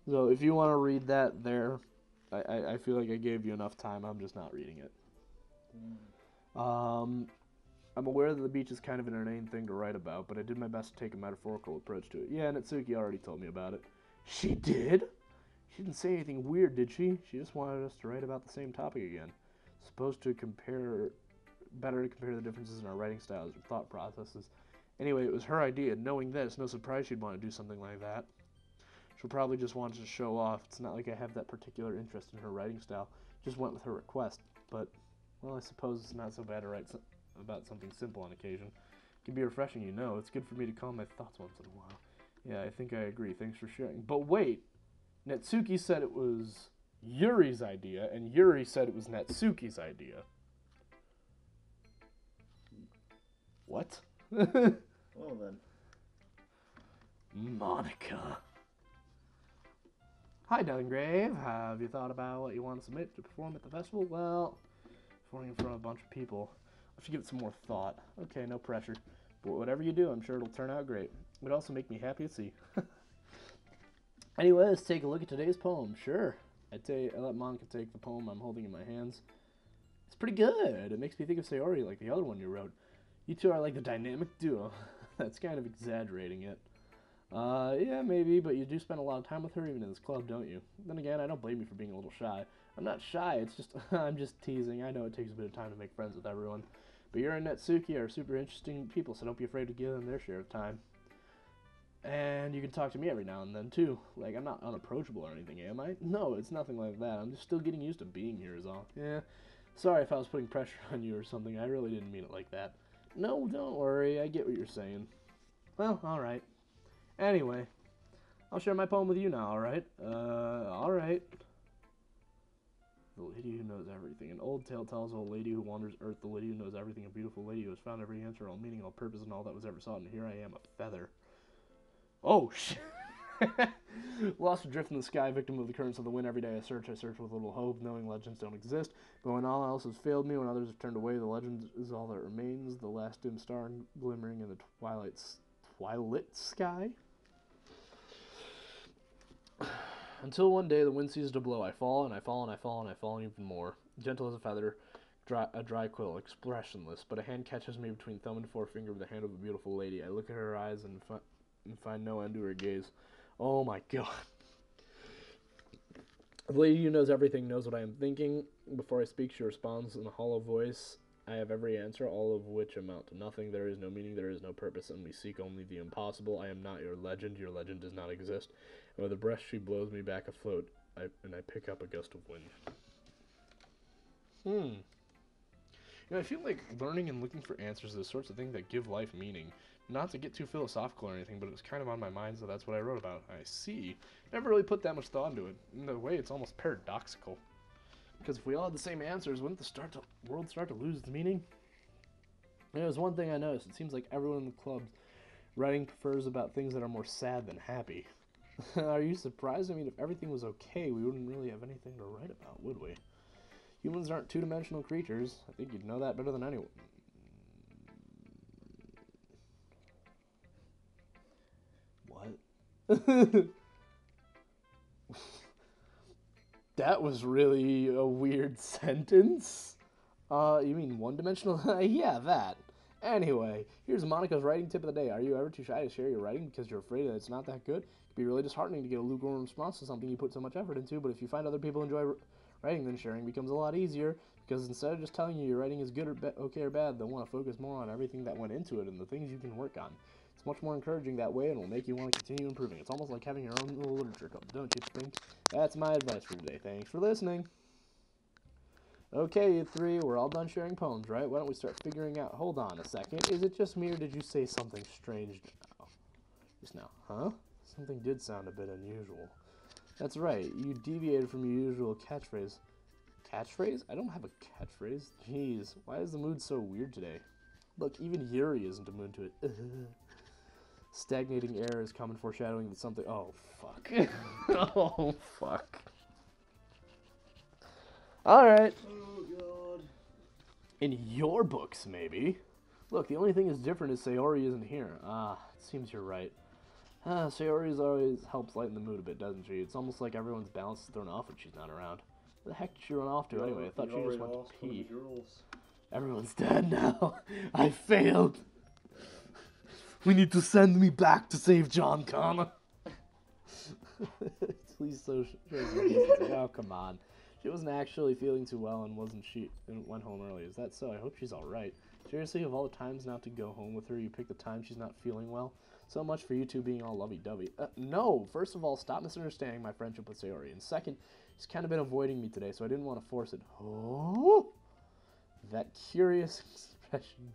S1: So if you want to read that there, I feel like I gave you enough time. I'm just not reading it. I'm aware that the beach is kind of an inane thing to write about, but I did my best to take a metaphorical approach to it. Yeah, Natsuki already told me about it. She did? She didn't say anything weird, did she? She just wanted us to write about the same topic again. Supposed to better to compare the differences in our writing styles or thought processes. Anyway, it was her idea. Knowing this, no surprise she'd want to do something like that. She'll probably just want to show off. It's not like I have that particular interest in her writing style. Just went with her request. But, well, I suppose it's not so bad to write about something simple on occasion. It can be refreshing, you know. It's good for me to calm my thoughts once in a while. Yeah, I think I agree. Thanks for sharing. But wait! Natsuki said it was Yuri's idea, and Yuri said it was Natsuki's idea. What?
S2: Well then.
S1: Monica. Hi, Dungrave. Have you thought about what you want to submit to perform at the festival? Well, performing in front of a bunch of people. I should give it some more thought. Okay, no pressure. But whatever you do, I'm sure it'll turn out great. It would also make me happy to see. Anyway, let's take a look at today's poem. Sure. I let Monica take the poem I'm holding in my hands. It's pretty good. It makes me think of Sayori like the other one you wrote. You two are like the dynamic duo. That's kind of exaggerating it. Yeah, maybe, but you do spend a lot of time with her even in this club, don't you? Then again, I don't blame you for being a little shy. I'm not shy, it's just, I'm just teasing. I know it takes a bit of time to make friends with everyone. But Yuri and Natsuki are super interesting people, so don't be afraid to give them their share of time. And you can talk to me every now and then, too. Like, I'm not unapproachable or anything, am I? No, it's nothing like that. I'm just still getting used to being here is all. Yeah, sorry if I was putting pressure on you or something. I really didn't mean it like that. No, don't worry. I get what you're saying. Well, alright. Anyway, I'll share my poem with you now, alright? Alright. The lady who knows everything. An old tale tells of a lady who wanders earth, the lady who knows everything, a beautiful lady who has found every answer, all meaning, all purpose, and all that was ever sought, and here I am, a feather. Oh, shit. Lost adrift in the sky, victim of the currents of the wind. Every day I search with little hope, knowing legends don't exist. But when all else has failed me, when others have turned away, the legend is all that remains, the last dim star glimmering in the twilight sky. Until one day the wind ceases to blow, I fall and I fall and I fall and I fall even more. Gentle as a feather, a dry quill, expressionless, but a hand catches me between thumb and forefinger with the hand of a beautiful lady. I look at her eyes and find no end to her gaze. Oh my god. The lady who knows everything knows what I am thinking. Before I speak, she responds in a hollow voice. I have every answer, all of which amount to nothing. There is no meaning, there is no purpose, and we seek only the impossible. I am not your legend does not exist. And with a breath, she blows me back afloat, and I pick up a gust of wind. You know, I feel like learning and looking for answers are the sorts of things that give life meaning. Not to get too philosophical or anything, but it was kind of on my mind, so that's what I wrote about. I see. Never really put that much thought into it. In a way, it's almost paradoxical. Because if we all had the same answers, wouldn't the world start to lose its meaning? And there's one thing I noticed. It seems like everyone in the club writing prefers about things that are more sad than happy. Are you surprised? I mean, if everything was okay, we wouldn't really have anything to write about, would we? Humans aren't two-dimensional creatures. I think you'd know that better than anyone. What? That was really a weird sentence. You mean one-dimensional? Yeah, that. Anyway, here's Monica's writing tip of the day. Are you ever too shy to share your writing because you're afraid that it's not that good? It can be really disheartening to get a lukewarm response to something you put so much effort into, but if you find other people enjoy writing, then sharing becomes a lot easier, because instead of just telling you your writing is good or okay or bad, they'll want to focus more on everything that went into it and the things you can work on. It's much more encouraging that way and will make you want to continue improving. It's almost like having your own little literature club, don't you think? That's my advice for today. Thanks for listening. Okay, you three, we're all done sharing poems, right? Why don't we start figuring out... Hold on a second. Is it just me, or did you say something strange just now? Huh? Something did sound a bit unusual. That's right. You deviated from your usual catchphrase. Catchphrase? I don't have a catchphrase. Jeez, why is the mood so weird today? Look, even Yuri isn't immune to it. Stagnating air is common foreshadowing that something... Oh, fuck. Oh, fuck. Alright.
S2: Oh, God.
S1: In your books, maybe. Look, the only thing that's different is Sayori isn't here. Ah, it seems you're right. Sayori always helps lighten the mood a bit, doesn't she? It's almost like everyone's balance is thrown off when she's not around. Where the heck did she run off to anyway? I thought she just went to pee. Everyone's dead now. I failed. We need to send me back to save John Connor. Please show some decency. Oh, come on. She wasn't actually feeling too well and went home early. Is that so? I hope she's alright. Seriously, of all the times not to go home with her, you pick the time she's not feeling well? So much for you two being all lovey-dovey. No! First of all, stop misunderstanding my friendship with Sayori. And second, she's kind of been avoiding me today, so I didn't want to force it. Oh! That curious expression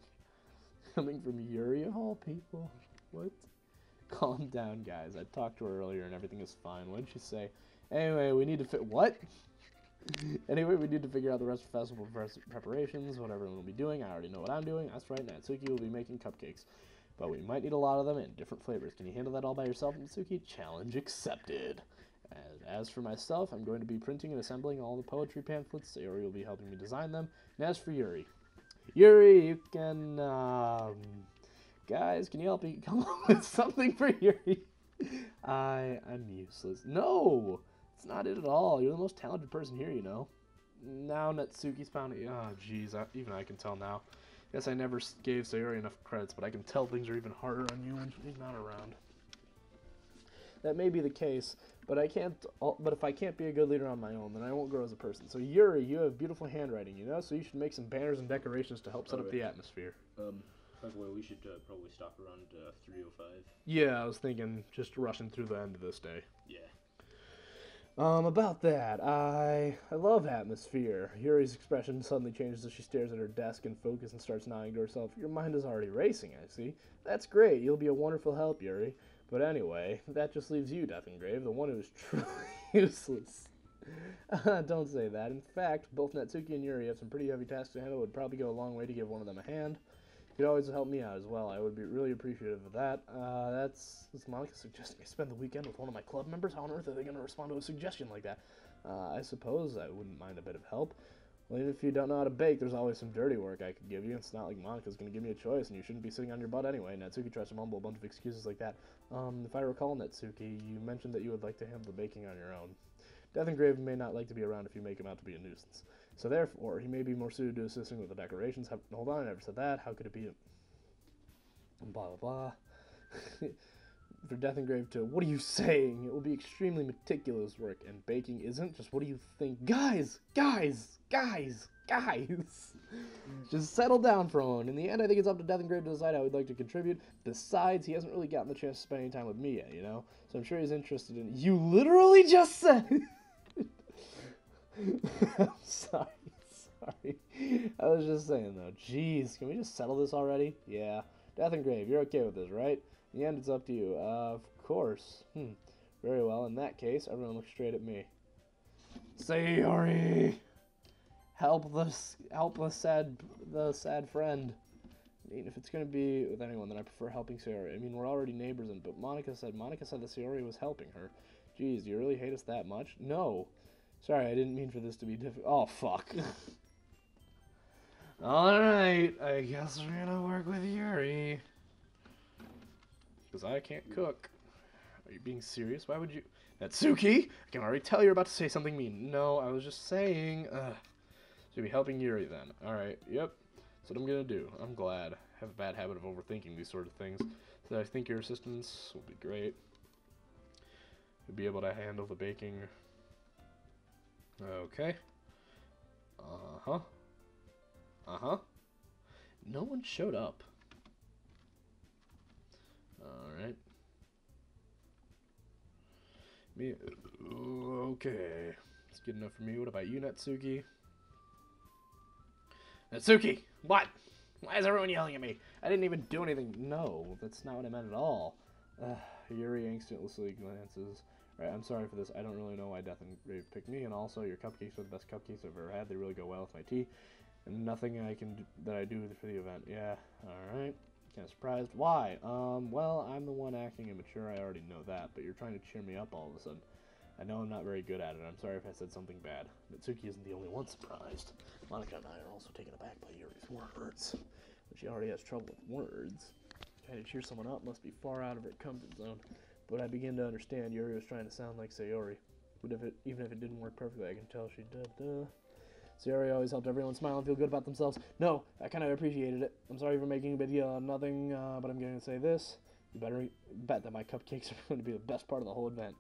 S1: coming from Yuri of all people. What? Calm down, guys. I talked to her earlier and everything is fine. What did she say? Anyway, we need to What? Anyway, we need to figure out the rest of festival preparations, what everyone will be doing. I already know what I'm doing. That's right, Natsuki will be making cupcakes. But we might need a lot of them in different flavors. Can you handle that all by yourself, Natsuki? Challenge accepted. As for myself, I'm going to be printing and assembling all the poetry pamphlets. Sayori will be helping me design them. And as for Yuri, you can, guys, can you help me come up with something for Yuri? I'm useless. No! It's not it at all. You're the most talented person here, you know. Now Natsuki's found it. Oh, jeez. Even I can tell now. Guess I never gave Sayori enough credits, but I can tell things are even harder on you when he's not around. That may be the case, but But if I can't be a good leader on my own, then I won't grow as a person. So Yuri, you have beautiful handwriting, you know. So you should make some banners and decorations to help set up the atmosphere.
S3: By the way, we should probably stop around 3:05.
S1: Yeah, I was thinking just rushing through the end of this day.
S3: Yeah.
S1: About that, I love atmosphere. Yuri's expression suddenly changes as she stares at her desk and focuses and starts nodding to herself. Your mind is already racing, I see. That's great. You'll be a wonderful help, Yuri. But anyway, that just leaves you, Death and Grave, the one who is truly useless. Don't say that. In fact, both Natsuki and Yuri have some pretty heavy tasks to handle. It would probably go a long way to give one of them a hand. You could always help me out as well. I would be really appreciative of that. That's Monica suggesting I spend the weekend with one of my club members. How on earth are they going to respond to a suggestion like that? I suppose I wouldn't mind a bit of help. Well, even if you don't know how to bake, there's always some dirty work I could give you. It's not like Monica's going to give me a choice, and you shouldn't be sitting on your butt anyway. Natsuki tries to mumble a bunch of excuses like that. If I recall, Natsuki, you mentioned that you would like to handle the baking on your own. Death and Grave may not like to be around if you make him out to be a nuisance. So therefore, he may be more suited to assisting with the decorations. Hold on, I never said that. How could it be? Blah, blah, blah. For Death and Grave to, what are you saying? It will be extremely meticulous work, and baking isn't. Just what do you think? Guys! Just settle down for a moment. In the end, I think it's up to Death and Grave to decide how he'd like to contribute. Besides, he hasn't really gotten the chance to spend any time with me yet, you know? So I'm sure he's interested in... You literally just said... I'm sorry. I was just saying, though. Jeez, can we just settle this already? Yeah. Death and Grave, you're okay with this, right? In the end, it's up to you. Of course. Very well. In that case, everyone look straight at me. Sayori! Help the sad friend. I mean, if it's gonna be with anyone, then I prefer helping Sayori. I mean, we're already neighbors, but Monica said that Sayori was helping her. Jeez, do you really hate us that much? No. Sorry, I didn't mean for this to be difficult. Oh, fuck. Alright, I guess we're gonna work with Yuri. Because I can't cook. Are you being serious? Why would you... Natsuki! I can already tell you're about to say something mean. No, I was just saying... Should be helping Yuri then. Alright, yep. That's what I'm gonna do. I'm glad. I have a bad habit of overthinking these sort of things. So I think your assistance will be great. You'll be able to handle the baking. Okay. Uh-huh. Uh-huh. No one showed up. Alright. Me. Okay. That's good enough for me. What about you, Natsuki? Natsuki! What? Why is everyone yelling at me? I didn't even do anything. No, that's not what I meant at all. Yuri anxiously glances. Right, I'm sorry for this. I don't really know why Death and Rave picked me, and also your cupcakes are the best cupcakes I've ever had. They really go well with my tea, and nothing I can do, that I do for the event. Yeah, all right. Kind of surprised. Why? Well, I'm the one acting immature. I already know that, but you're trying to cheer me up all of a sudden. I know I'm not very good at it. I'm sorry if I said something bad. Natsuki isn't the only one surprised. Monica and I are also taken aback by Yuri's words. But she already has trouble with words. Trying to cheer someone up must be far out of her comfort zone. But I begin to understand Yuri was trying to sound like Sayori. But even if it didn't work perfectly, I can tell she did. Sayori always helped everyone smile and feel good about themselves. No, I kind of appreciated it. I'm sorry for making a big deal out of nothing, but I'm going to say this. You better bet that my cupcakes are going to be the best part of the whole event.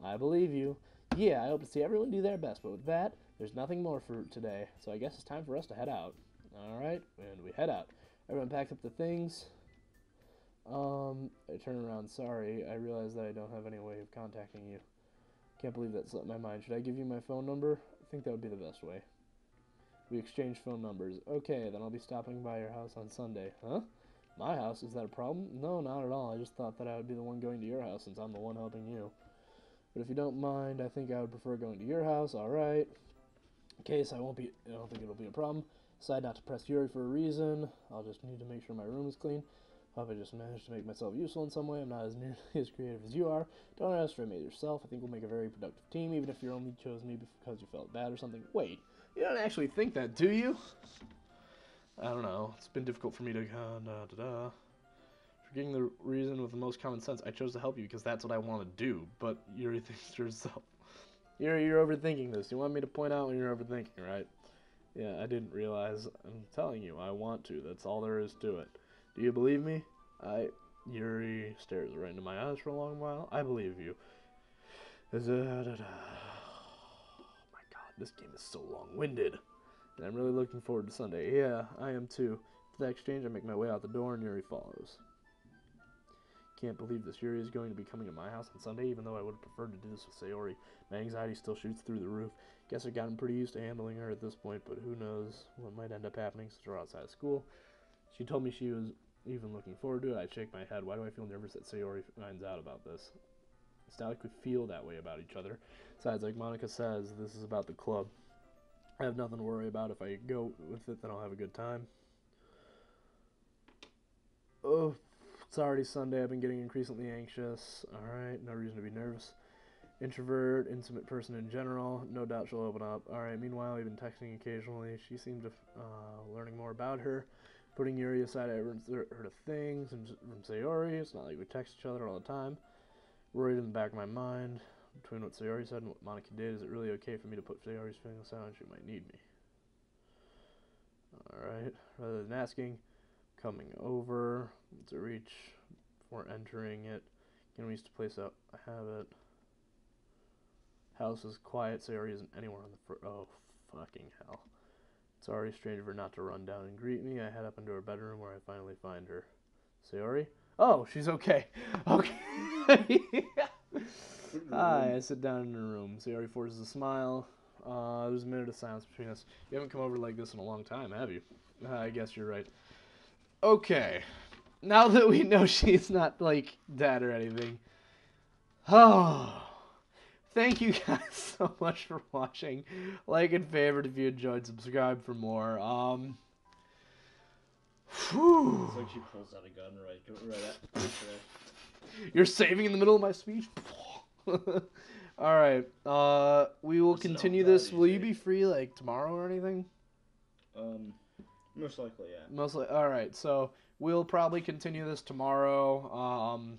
S1: I believe you. Yeah, I hope to see everyone do their best, but with that, there's nothing more for today. So I guess it's time for us to head out. Alright, and we head out. Everyone packs up the things. I turn around. Sorry, I realize that I don't have any way of contacting you. Can't believe that slipped my mind. Should I give you my phone number? I think that would be the best way. We exchange phone numbers. Okay, then I'll be stopping by your house on Sunday. Huh? My house? Is that a problem? No, not at all. I just thought that I would be the one going to your house since I'm the one helping you. But if you don't mind, I think I would prefer going to your house. Alright. In case I don't think it'll be a problem. Decide not to press Yuri for a reason. I'll just need to make sure my room is clean. Hope I just managed to make myself useful in some way. I'm not as nearly as creative as you are. Don't underestimate yourself. I think we'll make a very productive team, even if you only chose me because you felt bad or something. Wait, you don't actually think that, do you? I don't know. It's been difficult for me to... Forgetting the reason with the most common sense, I chose to help you because that's what I want to do. But Yuri thinks to herself. Yuri, you're overthinking this. You want me to point out when you're overthinking, right? Yeah, I didn't realize. I'm telling you, I want to. That's all there is to it. Do you believe me? Yuri stares right into my eyes for a long while. I believe you. Oh my god, this game is so long-winded. And I'm really looking forward to Sunday. Yeah, I am too. For that exchange, I make my way out the door and Yuri follows. Can't believe this. Yuri is going to be coming to my house on Sunday, even though I would have preferred to do this with Sayori. My anxiety still shoots through the roof. Guess I've gotten pretty used to handling her at this point, but who knows what might end up happening since we're outside of school. She told me she was even looking forward to it. I shake my head. Why do I feel nervous that Sayori finds out about this? It's not like we feel that way about each other. Besides, like Monica says, this is about the club. I have nothing to worry about. If I go with it, then I'll have a good time. Oh, it's already Sunday. I've been getting increasingly anxious. Alright, no reason to be nervous. Introvert, intimate person in general. No doubt she'll open up. Alright, meanwhile, we've been texting occasionally. She seemed to learning more about her. Putting Yuri aside, I heard of things from Sayori. It's not like we text each other all the time. Worried in the back of my mind. Between what Sayori said and what Monica did, is it really okay for me to put Sayori's feelings out? She might need me. Alright, rather than asking, coming over. It's a reach before entering it. Can we use to place out a habit? House is quiet. Sayori isn't anywhere on the front. Oh, fucking hell. It's already strange of her not to run down and greet me. I head up into her bedroom where I finally find her. Sayori? Oh, she's okay. Okay. Hi, I sit down in her room. Sayori forces a smile. There's a minute of silence between us. You haven't come over like this in a long time, have you? I guess you're right. Okay. Now that we know she's not, like, dead or anything. Oh. thank you guys so much for watching. Like and favorite if you enjoyed. Subscribe for more. Whew.
S3: It's like she pulls out a gun right at her.
S1: You're saving in the middle of my speech? All right. We will continue this. Will you be free like tomorrow or anything?
S2: Most likely, yeah.
S1: Mostly. All right. So we'll probably continue this tomorrow.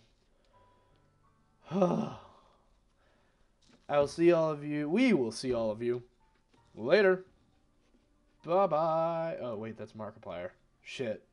S1: I'll see all of you. We will see all of you later. Bye bye. Oh wait, that's Markiplier. Shit.